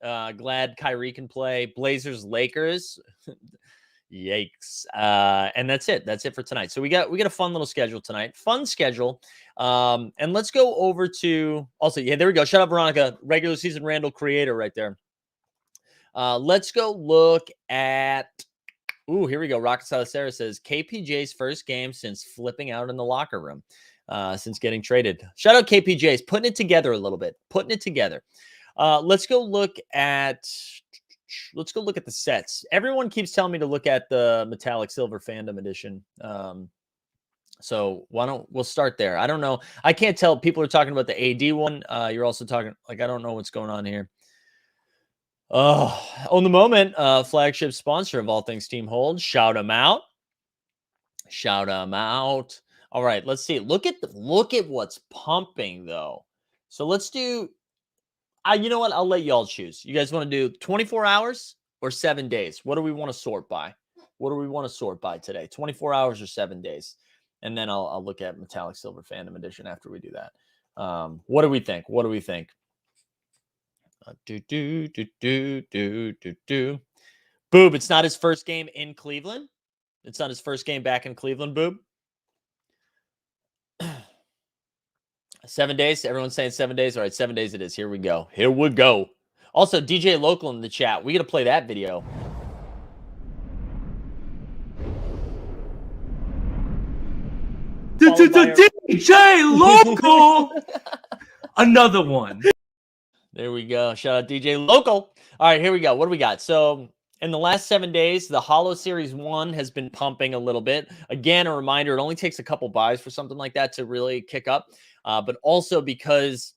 Glad Kyrie can play. Blazers Lakers. Yikes. And that's it. That's it for tonight. So we got a fun little schedule tonight. Fun schedule. And let's go over to also, there we go. Shut up, Veronica. Regular season Randall creator right there. Let's go look at here we go. Rocket Sarah says KPJ's first game since flipping out in the locker room, since getting traded. Shout out KPJ's putting it together a little bit. Let's go look at the sets. Everyone keeps telling me to look at the metallic silver fandom edition. So we'll start there. I don't know. I can't tell. People are talking about the AD one. You're also talking I don't know what's going on here. On the moment, flagship sponsor of All Things Team Hold. Shout them out. All right, let's see. Look at what's pumping though. So let's do. You know what? I'll let y'all choose. You guys want to do 24 hours or 7 days? What do we want to sort by? Today? 24 hours or 7 days? And then I'll look at Metallic Silver Fandom Edition after we do that. What do we think? Boob, it's not his first game in Cleveland. It's not his first game back in Cleveland, Boob. 7 days. Everyone's saying 7 days. All right, 7 days it is. Here we go. Also, DJ Local in the chat. We got to play that video. DJ Local. Another one. There we go. Shout out DJ Local. All right, here we go. What do we got? So in the last 7 days, the Holo Series 1 has been pumping a little bit. Again, a reminder, it only takes a couple buys for something like that to really kick up. But also because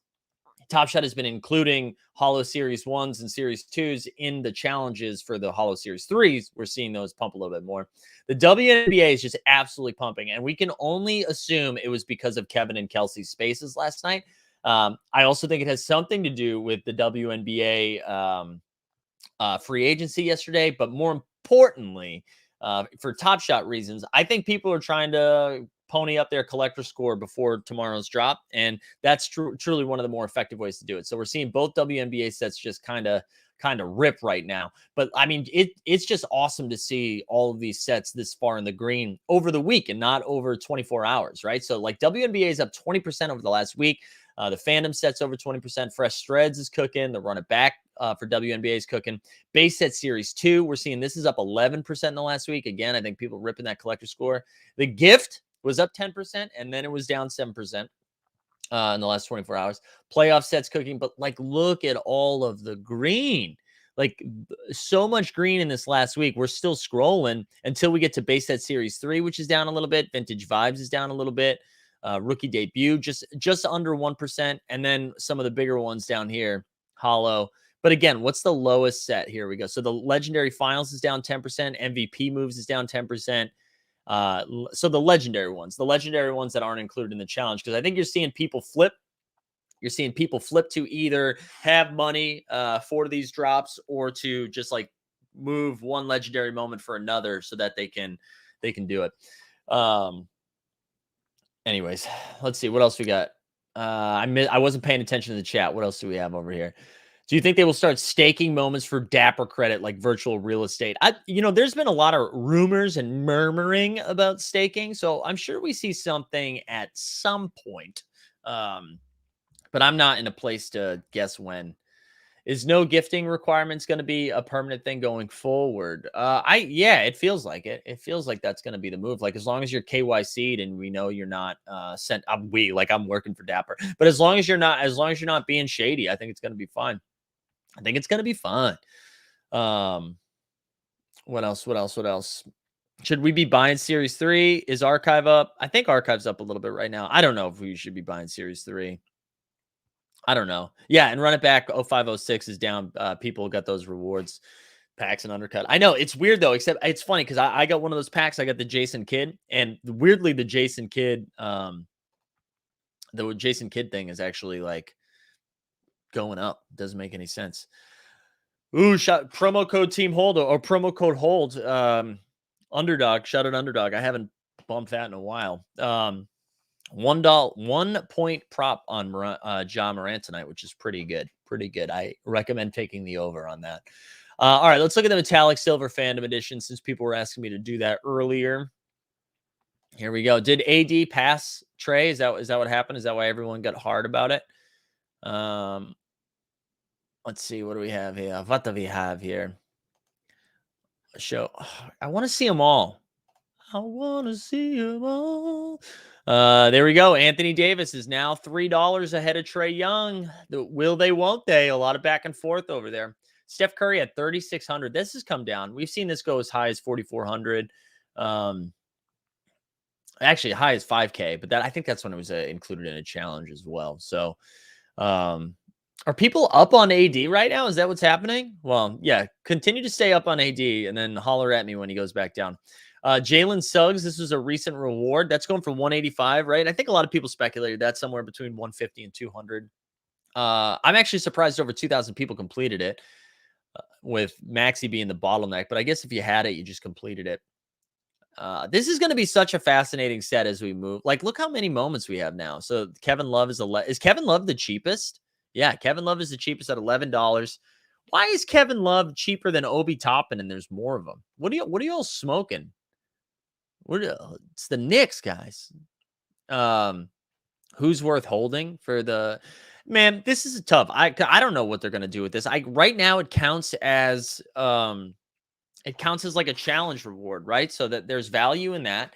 Top Shot has been including Holo Series 1s and Series 2s in the challenges for the Holo Series 3s, we're seeing those pump a little bit more. The WNBA is just absolutely pumping, and we can only assume it was because of Kevin and Kelsey's spaces last night. I also think it has something to do with the WNBA free agency yesterday, but more importantly, for Top Shot reasons, I think people are trying to pony up their collector score before tomorrow's drop, and that's truly one of the more effective ways to do it. So we're seeing both WNBA sets just kind of kind of rip right now. But I mean, it's just awesome to see all of these sets this far in the green over the week and not over 24 hours, right? So like WNBA is up 20% over the last week. The fandom set's over 20%. Fresh Threads is cooking. The Run It Back for WNBA is cooking. Base set series 2, we're seeing this is up 11% in the last week. Again, I think people ripping that collector score. The gift was up 10%, and then it was down 7% in the last 24 hours. Playoff sets cooking, but like look at all of the green. Like so much green in this last week. We're still scrolling until we get to base set series 3, which is down a little bit. Vintage Vibes is down a little bit. Rookie debut just under 1%, and then some of the bigger ones down here. Hollow. But again, what's the lowest set? Here we go. So the Legendary Finals is down 10%. MVP moves is down 10%. So the legendary ones that aren't included in the challenge, because I think you're seeing people flip. You're seeing people flip to either have money for these drops or to just like move one legendary moment for another so that they can do it. Anyways, let's see what else we got. I wasn't paying attention to the chat. What else do we have over here? Do you think they will start staking moments for Dapper credit like virtual real estate? There's been a lot of rumors and murmuring about staking, so I'm sure we see something at some point. But I'm not in a place to guess when. Is no gifting requirements going to be a permanent thing going forward? It feels like it. It feels like that's going to be the move. Like as long as you're KYC'd and we know you're not sent. I'm working for Dapper, but as long as you're not being shady, I think it's going to be fine. I think it's going to be fun. What else? Should we be buying Series 3? Is Archive up? I think Archive's up a little bit right now. I don't know if we should be buying Series 3. I don't know. Yeah, and Run It Back 0506 is down. People got those rewards packs and undercut. I know it's weird though, except it's funny because I got one of those packs. I got the Jason Kidd, and weirdly, the Jason Kidd thing is actually like going up. Doesn't make any sense. Ooh, promo code Team Hold or promo code Hold. Underdog, shout out Underdog. I haven't bumped that in a while. $1 1 point prop on Ja Morant tonight, which is pretty good. I recommend taking the over on that. All right, let's look at the Metallic Silver Fandom Edition since people were asking me to do that earlier. Here we go. Did AD pass Trey? Is that what happened? Is that why everyone got hard about it? Let's see. What do we have here? What do we have here? I want to see them all. I want to see them all. There we go. Anthony Davis is now $3 ahead of Trae Young. Will they, won't they? A lot of back and forth over there. Steph Curry at 3,600. This has come down. We've seen this go as high as 4,400. Actually, high as 5K, but I think that's when it was included in a challenge as well. So, are people up on AD right now? Is that what's happening? Well, yeah, continue to stay up on AD and then holler at me when he goes back down. Jalen Suggs, this was a recent reward. That's going for 185, right? I think a lot of people speculated that's somewhere between 150 and 200. I'm actually surprised over 2,000 people completed it, with Maxey being the bottleneck. But I guess if you had it, you just completed it. This is going to be such a fascinating set as we move. Like, look how many moments we have now. So Kevin Love is Kevin Love the cheapest? Yeah, Kevin Love is the cheapest at $11. Why is Kevin Love cheaper than Obi Toppin and there's more of them? What are you all smoking? It's the Knicks, guys. Who's worth holding for the man? This is tough. I don't know what they're gonna do with this. Right now it counts as like a challenge reward, right? So that there's value in that.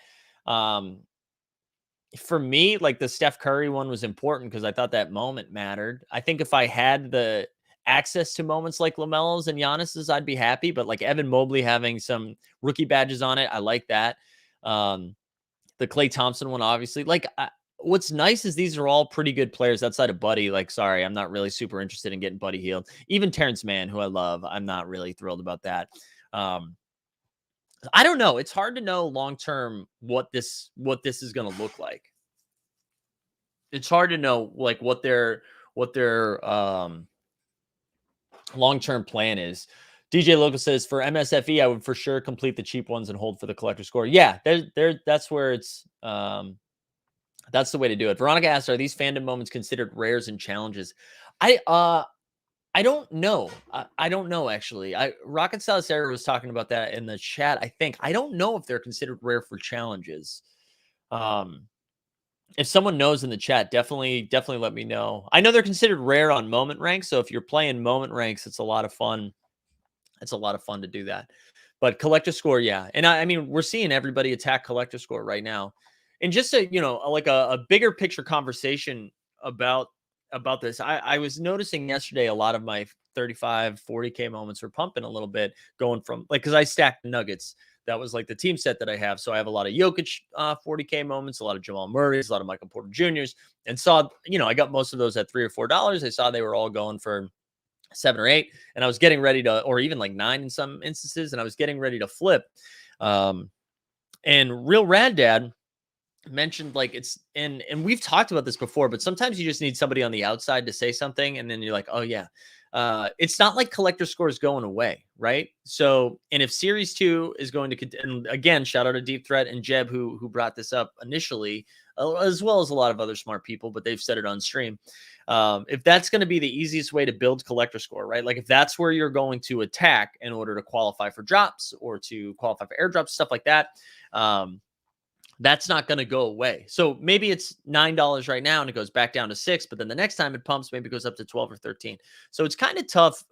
For me, like the Steph Curry one was important because I thought that moment mattered. I think if I had the access to moments like LaMelo's and Giannis's, I'd be happy. But like Evan Mobley having some rookie badges on it, I like that. The Klay Thompson one, obviously. Like, what's nice is these are all pretty good players outside of Buddy. Like, sorry, I'm not really super interested in getting Buddy healed. Even Terrence Mann, who I love, I'm not really thrilled about that. I don't know. It's hard to know long term what this is going to look like. It's hard to know like what their long-term plan is. DJ Local says for MSFE, I would for sure complete the cheap ones and hold for the collector score. Yeah, that's where it's that's the way to do it. Veronica asked, are these fandom moments considered rares and challenges? I don't know. I don't know actually. Rocket Salasera was talking about that in the chat. I think I don't know if they're considered rare for challenges. Um, if someone knows in the chat, definitely let me know. I know they're considered rare on moment ranks, so if you're playing moment ranks, it's a lot of fun. It's a lot of fun to do that. But collector score, yeah. And I mean, we're seeing everybody attack collector score right now. And just a, like a bigger picture conversation about this. I was noticing yesterday a lot of my 35, 40K moments were pumping a little bit, going from like, because I stacked Nuggets. That was like the team set that I have. So I have a lot of Jokic 40K moments, a lot of Jamal Murray's, a lot of Michael Porter Jr.'s, and saw, I got most of those at $3 or $4. I saw they were all going for 7 or 8, and I was getting ready to, or even like 9 in some instances, and I was getting ready to flip. And Real Rad Dad mentioned like it's, and we've talked about this before, but sometimes you just need somebody on the outside to say something, and then you're like, oh yeah. It's not like collector score is going away, right? So, and if Series 2 is going to, and again, shout out to Deep Threat and Jeb who brought this up initially, as well as a lot of other smart people, but they've said it on stream. If that's going to be the easiest way to build collector score, right? Like if that's where you're going to attack in order to qualify for drops or to qualify for airdrops, stuff like that, that's not going to go away. So maybe it's $9 right now and it goes back down to $6, but then the next time it pumps, maybe it goes up to 12 or 13. So it's kind of tough.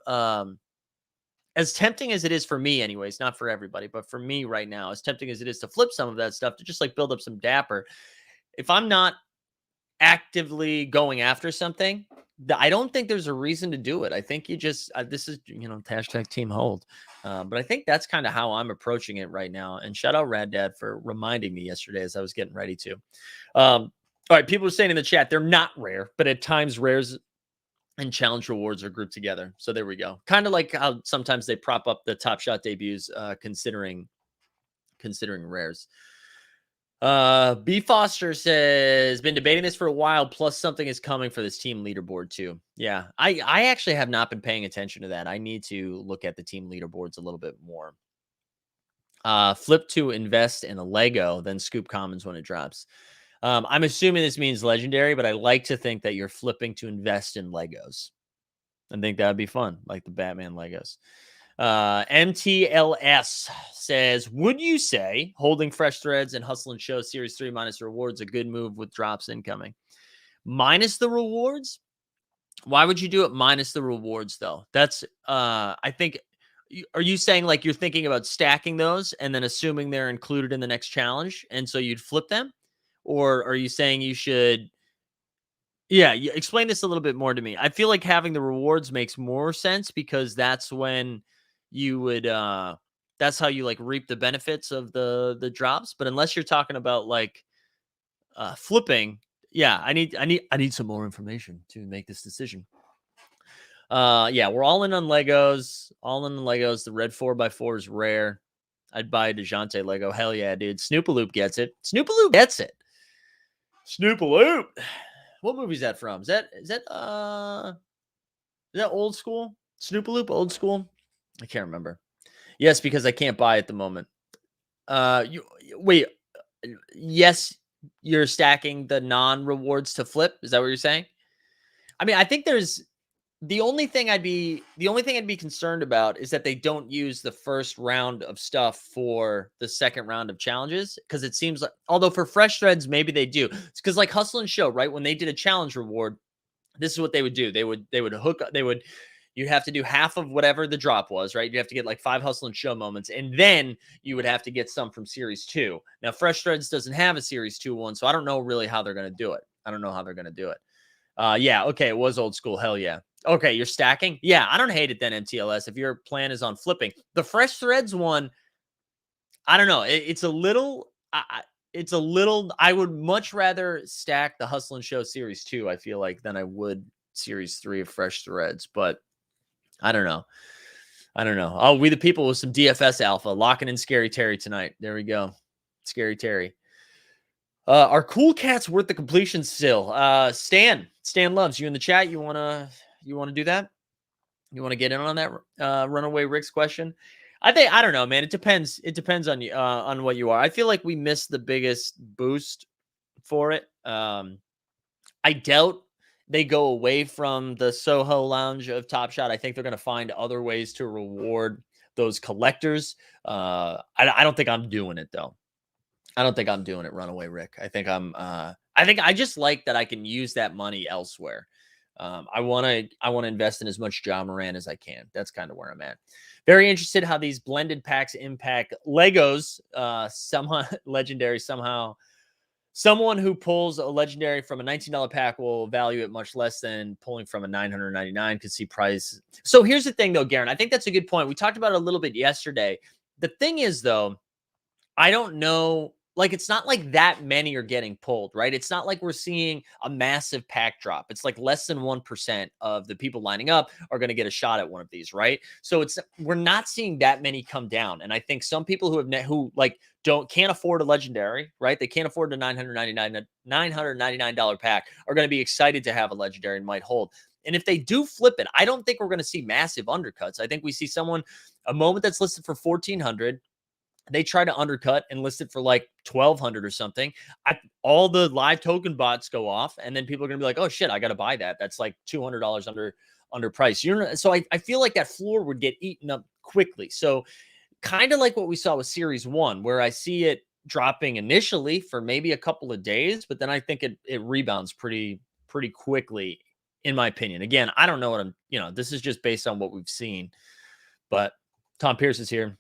As tempting as it is for me anyways, not for everybody, but for me right now, as tempting as it is to flip some of that stuff to just like build up some dapper. If I'm not actively going after something, I don't think there's a reason to do it. I think you just, this is, hashtag team hold. But I think that's kind of how I'm approaching it right now. And shout out Rad Dad for reminding me yesterday as I was getting ready to. All right. People are saying in the chat, they're not rare, but at times rares and challenge rewards are grouped together. So there we go. Kind of like how sometimes they prop up the Top Shot debuts, considering rares. B Foster says, been debating this for a while, plus something is coming for this team leaderboard too. Yeah, I actually have not been paying attention to that. I need to look at the team leaderboards a little bit more. Flip to invest in a Lego, then scoop commons when it drops. I'm assuming this means legendary, but I like to think that you're flipping to invest in Legos. I think that would be fun, like the Batman Legos. MTLS says, would you say holding fresh threads and hustle and show series 3 minus rewards a good move with drops incoming? Minus the rewards? Why would you do it minus the rewards though? That's I think, are you saying like you're thinking about stacking those and then assuming they're included in the next challenge and so you'd flip them? Or are you saying you should, yeah, explain this a little bit more to me. I feel like having the rewards makes more sense because that's when you would that's how you like reap the benefits of the drops. But unless you're talking about like flipping, yeah, I need some more information to make this decision. Yeah, we're all in on Legos, The red 4x4 is rare. I'd buy a Dejante Lego. Hell yeah, dude. Snoopaloop gets it. Snoopaloop gets it. Snoopaloop. What movie is that from? Is that old school? Snoopaloop, old school? I can't remember. Yes, because I can't buy at the moment. Wait. Yes, you're stacking the non-rewards to flip. Is that what you're saying? I mean, I think there's the only thing I'd be concerned about is that they don't use the first round of stuff for the second round of challenges. Cause it seems like, although for fresh threads, maybe they do. It's cause like Hustle and Show, right? When they did a challenge reward, this is what they would do. You'd have to do half of whatever the drop was, right? You have to get like 5 Hustle and Show moments, and then you would have to get some from Series 2. Now, Fresh Threads doesn't have a Series 2 one, so I don't know really how they're going to do it. Yeah, okay, it was old school. Hell yeah. Okay, you're stacking? Yeah, I don't hate it then, MTLS, if your plan is on flipping. The Fresh Threads one, I don't know. It's a little, I would much rather stack the Hustle and Show Series 2, I feel like, than I would Series 3 of Fresh Threads, but I don't know. Oh, We the People with some DFS alpha. Locking in Scary Terry tonight. There we go. Scary Terry. Are cool cats worth the completion still? Stan loves you in the chat. You wanna do that? You want to get in on that Runaway Rick's question? I don't know, man. It depends on you, on what you are. I feel like we missed the biggest boost for it. I doubt they go away from the Soho Lounge of Top Shot. I think they're going to find other ways to reward those collectors. I don't think I'm doing it though. I don't think I'm doing it, Runaway Rick. I think I just like that I can use that money elsewhere. I want to invest in as much Ja Morant as I can. That's kind of where I'm at. Very interested how these blended packs impact Legos. Somehow legendary somehow. Someone who pulls a legendary from a $19 pack will value it much less than pulling from a $999 could see price. So here's the thing though, Garen. I think that's a good point. We talked about it a little bit yesterday. The thing is though, I don't know. Like, it's not like that many are getting pulled, right? It's not like we're seeing a massive pack drop. It's like less than 1% of the people lining up are going to get a shot at one of these, right? So we're not seeing that many come down. And I think some people who can't afford a legendary, right? They can't afford the $999 pack are going to be excited to have a legendary and might hold. And if they do flip it, I don't think we're going to see massive undercuts. I think we see a moment that's listed for 1,400. They try to undercut and list it for like 1,200 or something. All the live token bots go off, and then people are going to be like, oh shit, I got to buy that. That's like $200 under price. So I feel like that floor would get eaten up quickly. So kind of like what we saw with Series 1, where I see it dropping initially for maybe a couple of days, but then I think it rebounds pretty quickly, in my opinion. Again, I don't know this is just based on what we've seen. But Tom Pierce is here.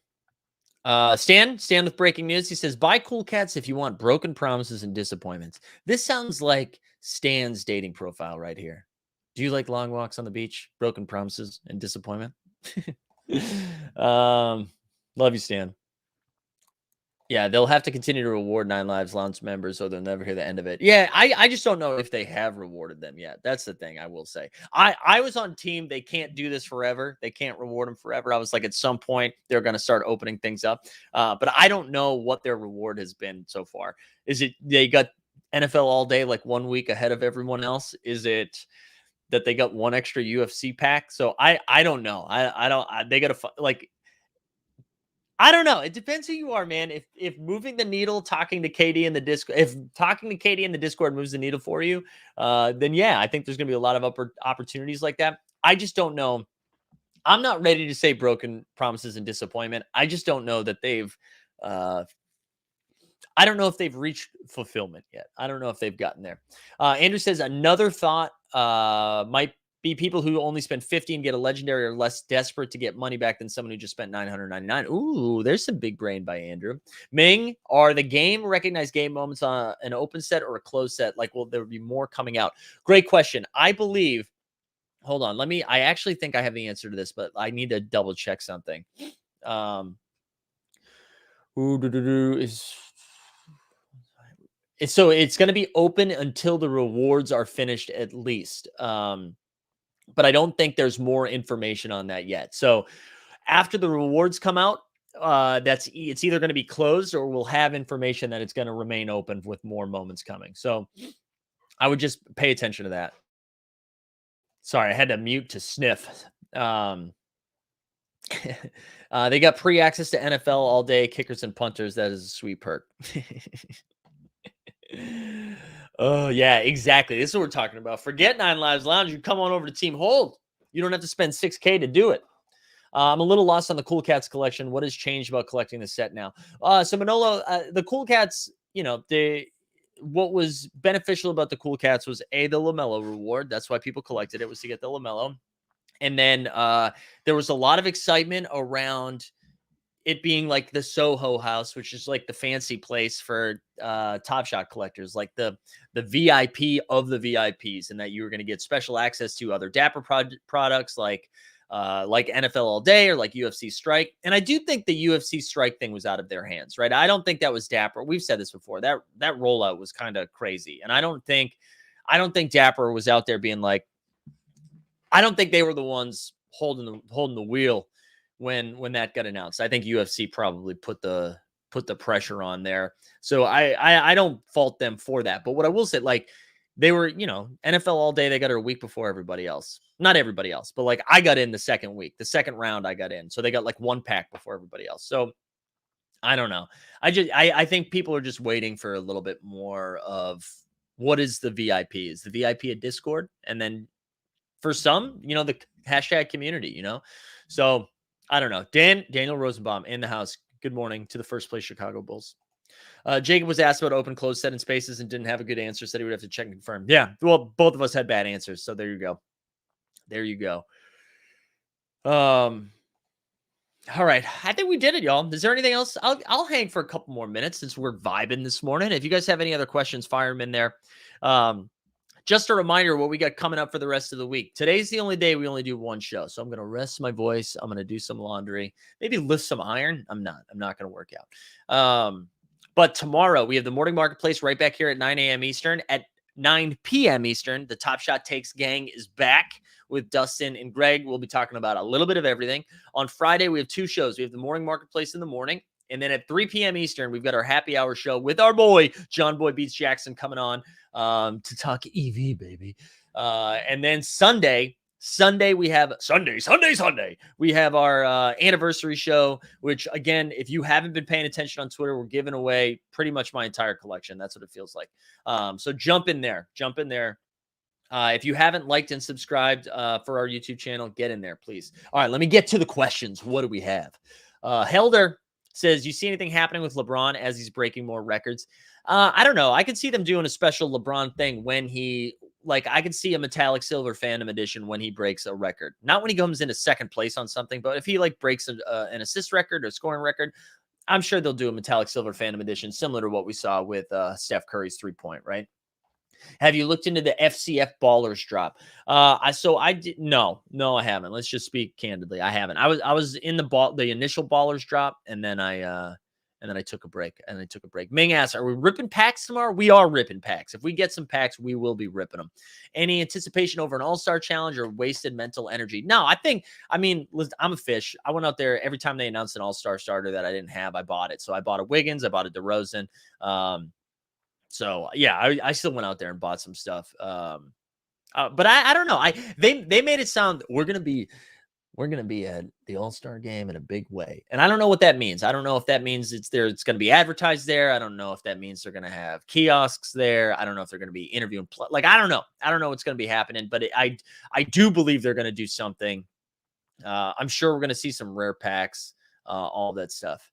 Stan with breaking news. He says, buy Cool Cats if you want broken promises and disappointments. This sounds like Stan's dating profile right here. Do you like long walks on the beach, broken promises, and disappointment? Love you, Stan. Yeah, they'll have to continue to reward 9 Lives Lounge members, so they'll never hear the end of it. Yeah, I just don't know if they have rewarded them yet. That's the thing I will say. I was on team. They can't do this forever. They can't reward them forever. I was like, at some point, they're going to start opening things up. But I don't know what their reward has been so far. Is it they got NFL all day like 1 week ahead of everyone else? Is it that they got one extra UFC pack? So I don't know. They got to like. I don't know. It depends who you are, man. If moving the needle, talking to KD in the Discord, if talking to KD in the Discord moves the needle for you, then yeah, I think there's going to be a lot of opportunities like that. I just don't know. I'm not ready to say broken promises and disappointment. I just don't know that they've. I don't know if they've reached fulfillment yet. I don't know if they've gotten there. Andrew says another thought might be people who only spend 50 and get a legendary are less desperate to get money back than someone who just spent 999. Ooh, there's some big brain by Andrew. Ming, are the game recognized game moments on an open set or a closed set? Like, will there be more coming out? Great question. I believe, hold on. I actually think I have the answer to this, but I need to double check something. So it's going to be open until the rewards are finished at least. But I don't think there's more information on that yet. So after the rewards come out, it's either going to be closed or we'll have information that it's going to remain open with more moments coming. So I would just pay attention to that. Sorry, I had to mute to sniff. They got pre-access to NFL all day, kickers and punters. That is a sweet perk. Oh, yeah, exactly. This is what we're talking about. Forget 9 Lives Lounge. You come on over to Team Hold. You don't have to spend $6K to do it. I'm a little lost on the Cool Cats collection. What has changed about collecting the set now? So Manolo, the Cool Cats, what was beneficial about the Cool Cats was the LaMelo reward. That's why people collected it, was to get the LaMelo. And then there was a lot of excitement around it being like the Soho house, which is like the fancy place for Top Shot collectors, like the VIP of the VIPs, and that you were going to get special access to other Dapper products like NFL All Day or like UFC Strike. And I do think the UFC Strike thing was out of their hands, right? I don't think that was Dapper. We've said this before. That rollout was kind of crazy. And I don't think Dapper was out there being like, I don't think they were the ones holding the wheel when that got announced. I think UFC probably put the pressure on there. So I don't fault them for that. But what I will say, like, they were, NFL All Day, they got it a week before everybody else. Not everybody else, but like I got in the second week. The second round I got in. So they got like one pack before everybody else. So I don't know. I think people are just waiting for a little bit more of what is the VIP? Is the VIP a Discord? And then for some, the hashtag community, So I don't know. Daniel Rosenbaum in the house. Good morning to the first place Chicago Bulls. Jacob was asked about open, closed, set in spaces and didn't have a good answer. Said he would have to check and confirm. Yeah, well, both of us had bad answers. So there you go. There you go. All right. I think we did it, y'all. Is there anything else? I'll hang for a couple more minutes since we're vibing this morning. If you guys have any other questions, fire them in there. Just a reminder what we got coming up for the rest of the week. Today's the only day we only do one show. So I'm going to rest my voice. I'm going to do some laundry, maybe lift some iron. I'm not going to work out. But tomorrow we have the morning marketplace right back here at 9 a.m. Eastern. At 9 p.m. Eastern, the Top Shot Takes gang is back with Dustin and Greg. We'll be talking about a little bit of everything. On Friday, we have two shows. We have the morning marketplace in the morning. And then at 3 p.m. Eastern, we've got our happy hour show with our boy, John Boy Beats Jackson, coming on to talk EV, baby. And then Sunday, we have Sunday. We have our anniversary show, which, again, if you haven't been paying attention on Twitter, we're giving away pretty much my entire collection. That's what it feels like. So jump in there. If you haven't liked and subscribed for our YouTube channel, get in there, please. All right, let me get to the questions. What do we have? Helder says, you see anything happening with LeBron as he's breaking more records? I don't know. I could see them doing a special LeBron thing when I could see a metallic silver Phantom edition when he breaks a record. Not when he comes into second place on something, but if he breaks an assist record or scoring record, I'm sure they'll do a metallic silver Phantom edition, similar to what we saw with Steph Curry's 3-point, right? Have you looked into the FCF Ballers drop? I did. No, I haven't. Let's just speak candidly. I haven't. I was in the initial Ballers drop, and then I took a break. Ming asks, are we ripping packs tomorrow? We are ripping packs. If we get some packs, we will be ripping them. Any anticipation over an All-Star challenge or wasted mental energy? No, listen, I'm a fish. I went out there every time they announced an All-Star starter that I didn't have, I bought it. So I bought a Wiggins, I bought a DeRozan. So yeah, I still went out there and bought some stuff. But I don't know. They made it sound we're gonna be at the All-Star game in a big way, and I don't know what that means. I don't know if that means it's gonna be advertised there. I don't know if that means they're gonna have kiosks there. I don't know if they're gonna be interviewing. I don't know what's gonna be happening, but I do believe they're gonna do something. I'm sure we're gonna see some rare packs, all that stuff.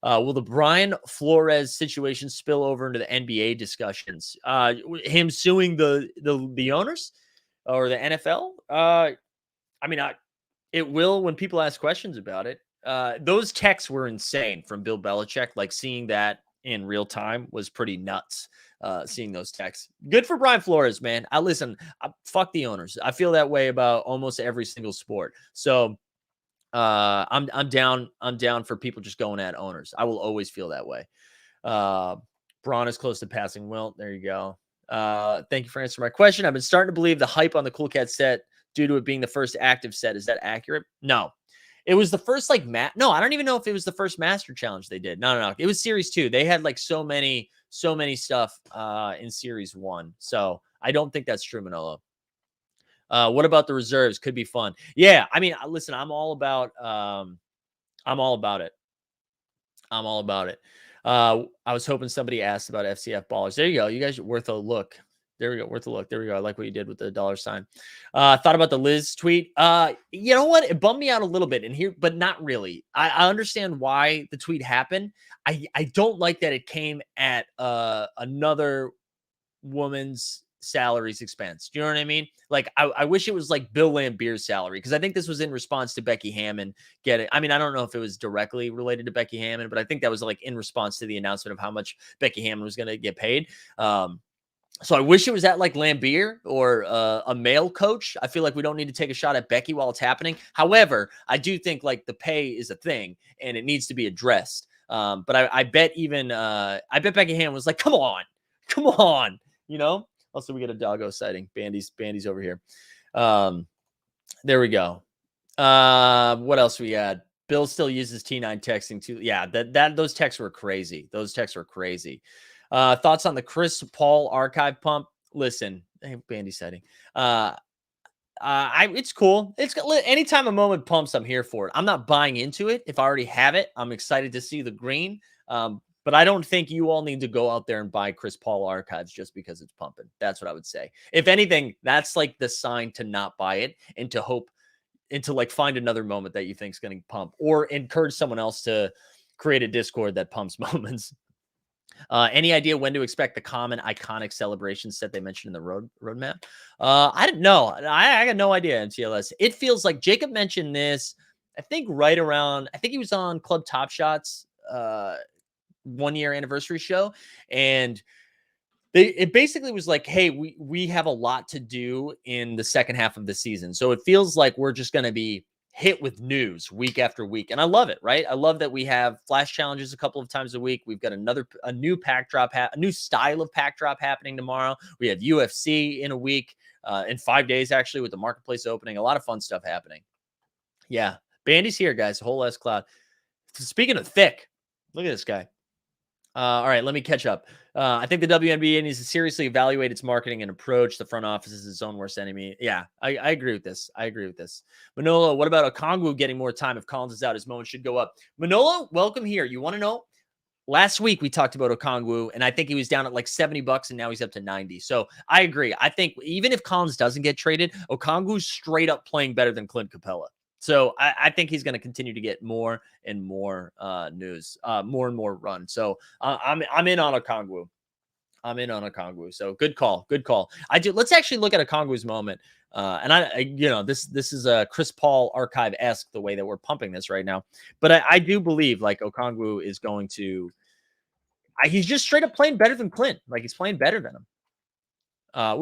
Will the Brian Flores situation spill over into the NBA discussions? Him suing the owners or the NFL? It will when people ask questions about it. Those texts were insane from Bill Belichick. Seeing that in real time was pretty nuts. Seeing those texts. Good for Brian Flores, man. Fuck the owners. I feel that way about almost every single sport. So I'm down for people just going at owners. I will always feel that way. Braun is close to passing Wilt. There you go. Thank you for answering my question. I've been starting to believe the hype on the Cool Cat set due to it being the first active set. Is that accurate? No. It was the first no, I don't even know if it was the first Master Challenge they did. No. It was Series 2. They had so many stuff in Series 1. So I don't think that's true, Manolo. What about the reserves? Could be fun. Yeah, listen, I'm all about it. I was hoping somebody asked about FCF Ballers. There you go. You guys are worth a look. There we go. Worth a look. There we go. I like what you did with the $sign. Thought about the Liz tweet. You know what? It bummed me out a little bit but not really. I understand why the tweet happened. I don't like that it came at another woman's salary's expense. Do you know what I mean? I wish it was Bill Lambeer's salary, because I think this was in response to Becky Hammond getting. I don't know if it was directly related to Becky Hammond, but I think that was in response to the announcement of how much Becky Hammond was going to get paid. So I wish it was at Lambeer or a male coach. I feel like we don't need to take a shot at Becky while it's happening. However, I do think the pay is a thing and it needs to be addressed. But I bet Becky Hammond was come on, Also, we get a doggo sighting. Bandy's over here. There we go. What else we had? Bill still uses T9 texting too. Yeah, those texts were crazy. Thoughts on the Chris Paul archive pump? Listen, hey, Bandy sighting. It's cool. Anytime a moment pumps, I'm here for it. I'm not buying into it. If I already have it, I'm excited to see the green. But I don't think you all need to go out there and buy Chris Paul archives just because it's pumping. That's what I would say. If anything, that's like the sign to not buy it and to hope and to like find another moment that you think is going to pump, or encourage someone else to create a Discord that pumps moments. Any idea when to expect the common iconic celebrations that they mentioned in the roadmap? I didn't know. I got no idea, MTLS. It feels like Jacob mentioned this, I think right around, I think he was on Club Top Shots 1 year anniversary show. And it basically was like, hey, we have a lot to do in the second half of the season. So it feels like we're just going to be hit with news week after week. And I love it, right? I love that we have flash challenges a couple of times a week. We've got a new pack drop, a new style of pack drop happening tomorrow. We have UFC in a week, in 5 days, actually, with the marketplace opening. A lot of fun stuff happening. Yeah. Bandy's here, guys. A whole S cloud. Speaking of thick, look at this guy. All right, let me catch up. I think the WNBA needs to seriously evaluate its marketing and approach. The front office is its own worst enemy. Yeah, I agree with this. I agree with this. Manolo, what about Okongwu getting more time? If Collins is out, his moment should go up. Manolo, welcome here. You want to know? Last week we talked about Okongwu, and I think he was down at like $70, and now he's up to 90. So I agree. I think even if Collins doesn't get traded, Okongwu's straight up playing better than Clint Capella. So I think he's going to continue to get more and more news, more and more run. So I'm in on Okongwu. I'm in on Okongwu. So good call. Good call. Let's actually look at Okongwu's moment. And this is a Chris Paul archive-esque, the way that we're pumping this right now. But I do believe like Okongwu is going to, he's just straight up playing better than Clint. Like he's playing better than him.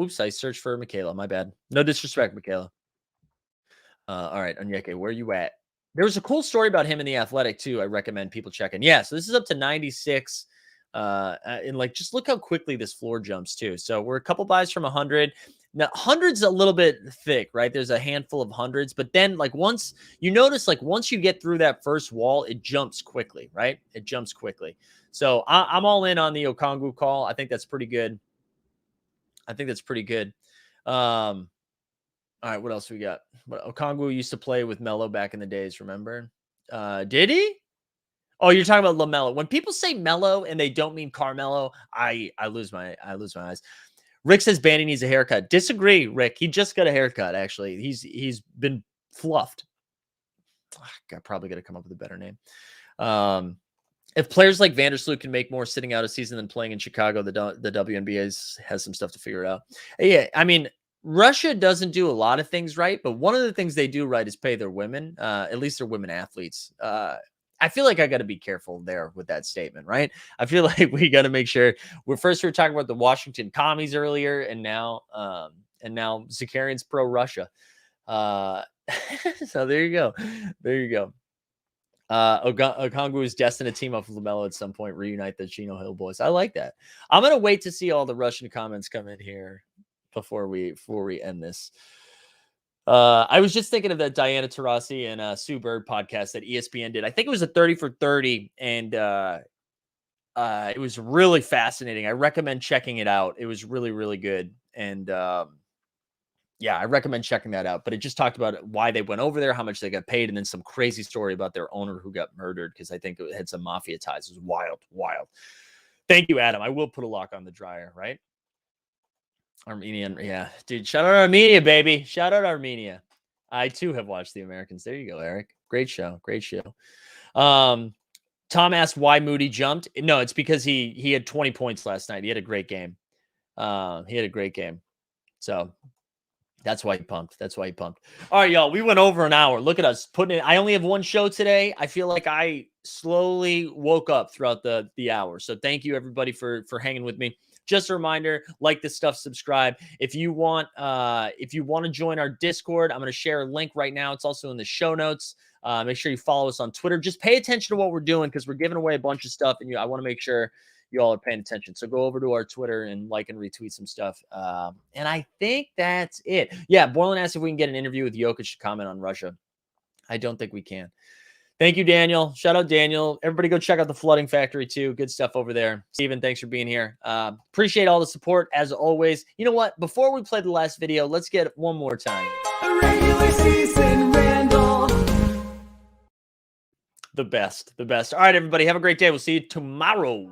Oops, I searched for Michaela. My bad. No disrespect, Michaela. All right, Onyeke, where are you at? There was a cool story about him in The Athletic too. I recommend people checking. Yeah, so this is up to 96. And like, just look how quickly this floor jumps too. So we're a couple buys from 100. Now, 100's a little bit thick, right? There's a handful of hundreds, but then like once you notice, like once you get through that first wall, it jumps quickly, right? It jumps quickly. So I'm all in on the Okongwu call. I think that's pretty good. All right, what else we got? Okongwu used to play with Melo back in the days, remember? Did he? Oh, you're talking about LaMelo. When people say Melo and they don't mean Carmelo, I lose my eyes. Rick says Bandy needs a haircut. Disagree, Rick. He just got a haircut, actually. He's been fluffed. I probably got to come up with a better name. If players like Vandersloot can make more sitting out a season than playing in Chicago, the WNBA has some stuff to figure out. Yeah, I mean, Russia doesn't do a lot of things right, but one of the things they do right is pay their women, at least their women athletes. I feel like I got to be careful there with that statement, right? I feel like we got to make sure we were talking about the Washington commies earlier, and now Zakarian's pro Russia. So there you go. Okongwu is destined to team up with LaMelo at some point, reunite the Chino Hill boys. I like that. I'm gonna wait to see all the Russian comments come in here before we end this. I was just thinking of that Diana Taurasi and Sue Bird podcast that ESPN did. I think it was a 30 for 30, and it was really fascinating. I recommend checking it out. It was really, really good. And yeah, I recommend checking that out. But it just talked about why they went over there, how much they got paid, and then some crazy story about their owner who got murdered because I think it had some mafia ties. It was wild. Thank you, Adam. I will put a lock on the dryer, right? Armenian, yeah, dude. Shout out Armenia, baby. Shout out Armenia. I too have watched The Americans. There you go, Eric. Great show. Tom asked why Moody jumped. No, it's because he had 20 points last night. He had a great game. So that's why he pumped. All right, y'all. We went over an hour. Look at us putting it. I only have one show today. I feel like I slowly woke up throughout the hour. So thank you everybody for hanging with me. Just a reminder, like this stuff, subscribe. If you want to join our Discord, I'm going to share a link right now. It's also in the show notes. Make sure you follow us on Twitter. Just pay attention to what we're doing because we're giving away a bunch of stuff, and I want to make sure you all are paying attention. So go over to our Twitter and like and retweet some stuff. And I think that's it. Yeah, Borland asked if we can get an interview with Jokic to comment on Russia. I don't think we can. Thank you, Daniel. Shout out, Daniel. Everybody go check out the Flooding Factory, too. Good stuff over there. Steven, thanks for being here. Appreciate all the support, as always. You know what? Before we play the last video, let's get it one more time. A regular season, Randall. The best. All right, everybody. Have a great day. We'll see you tomorrow.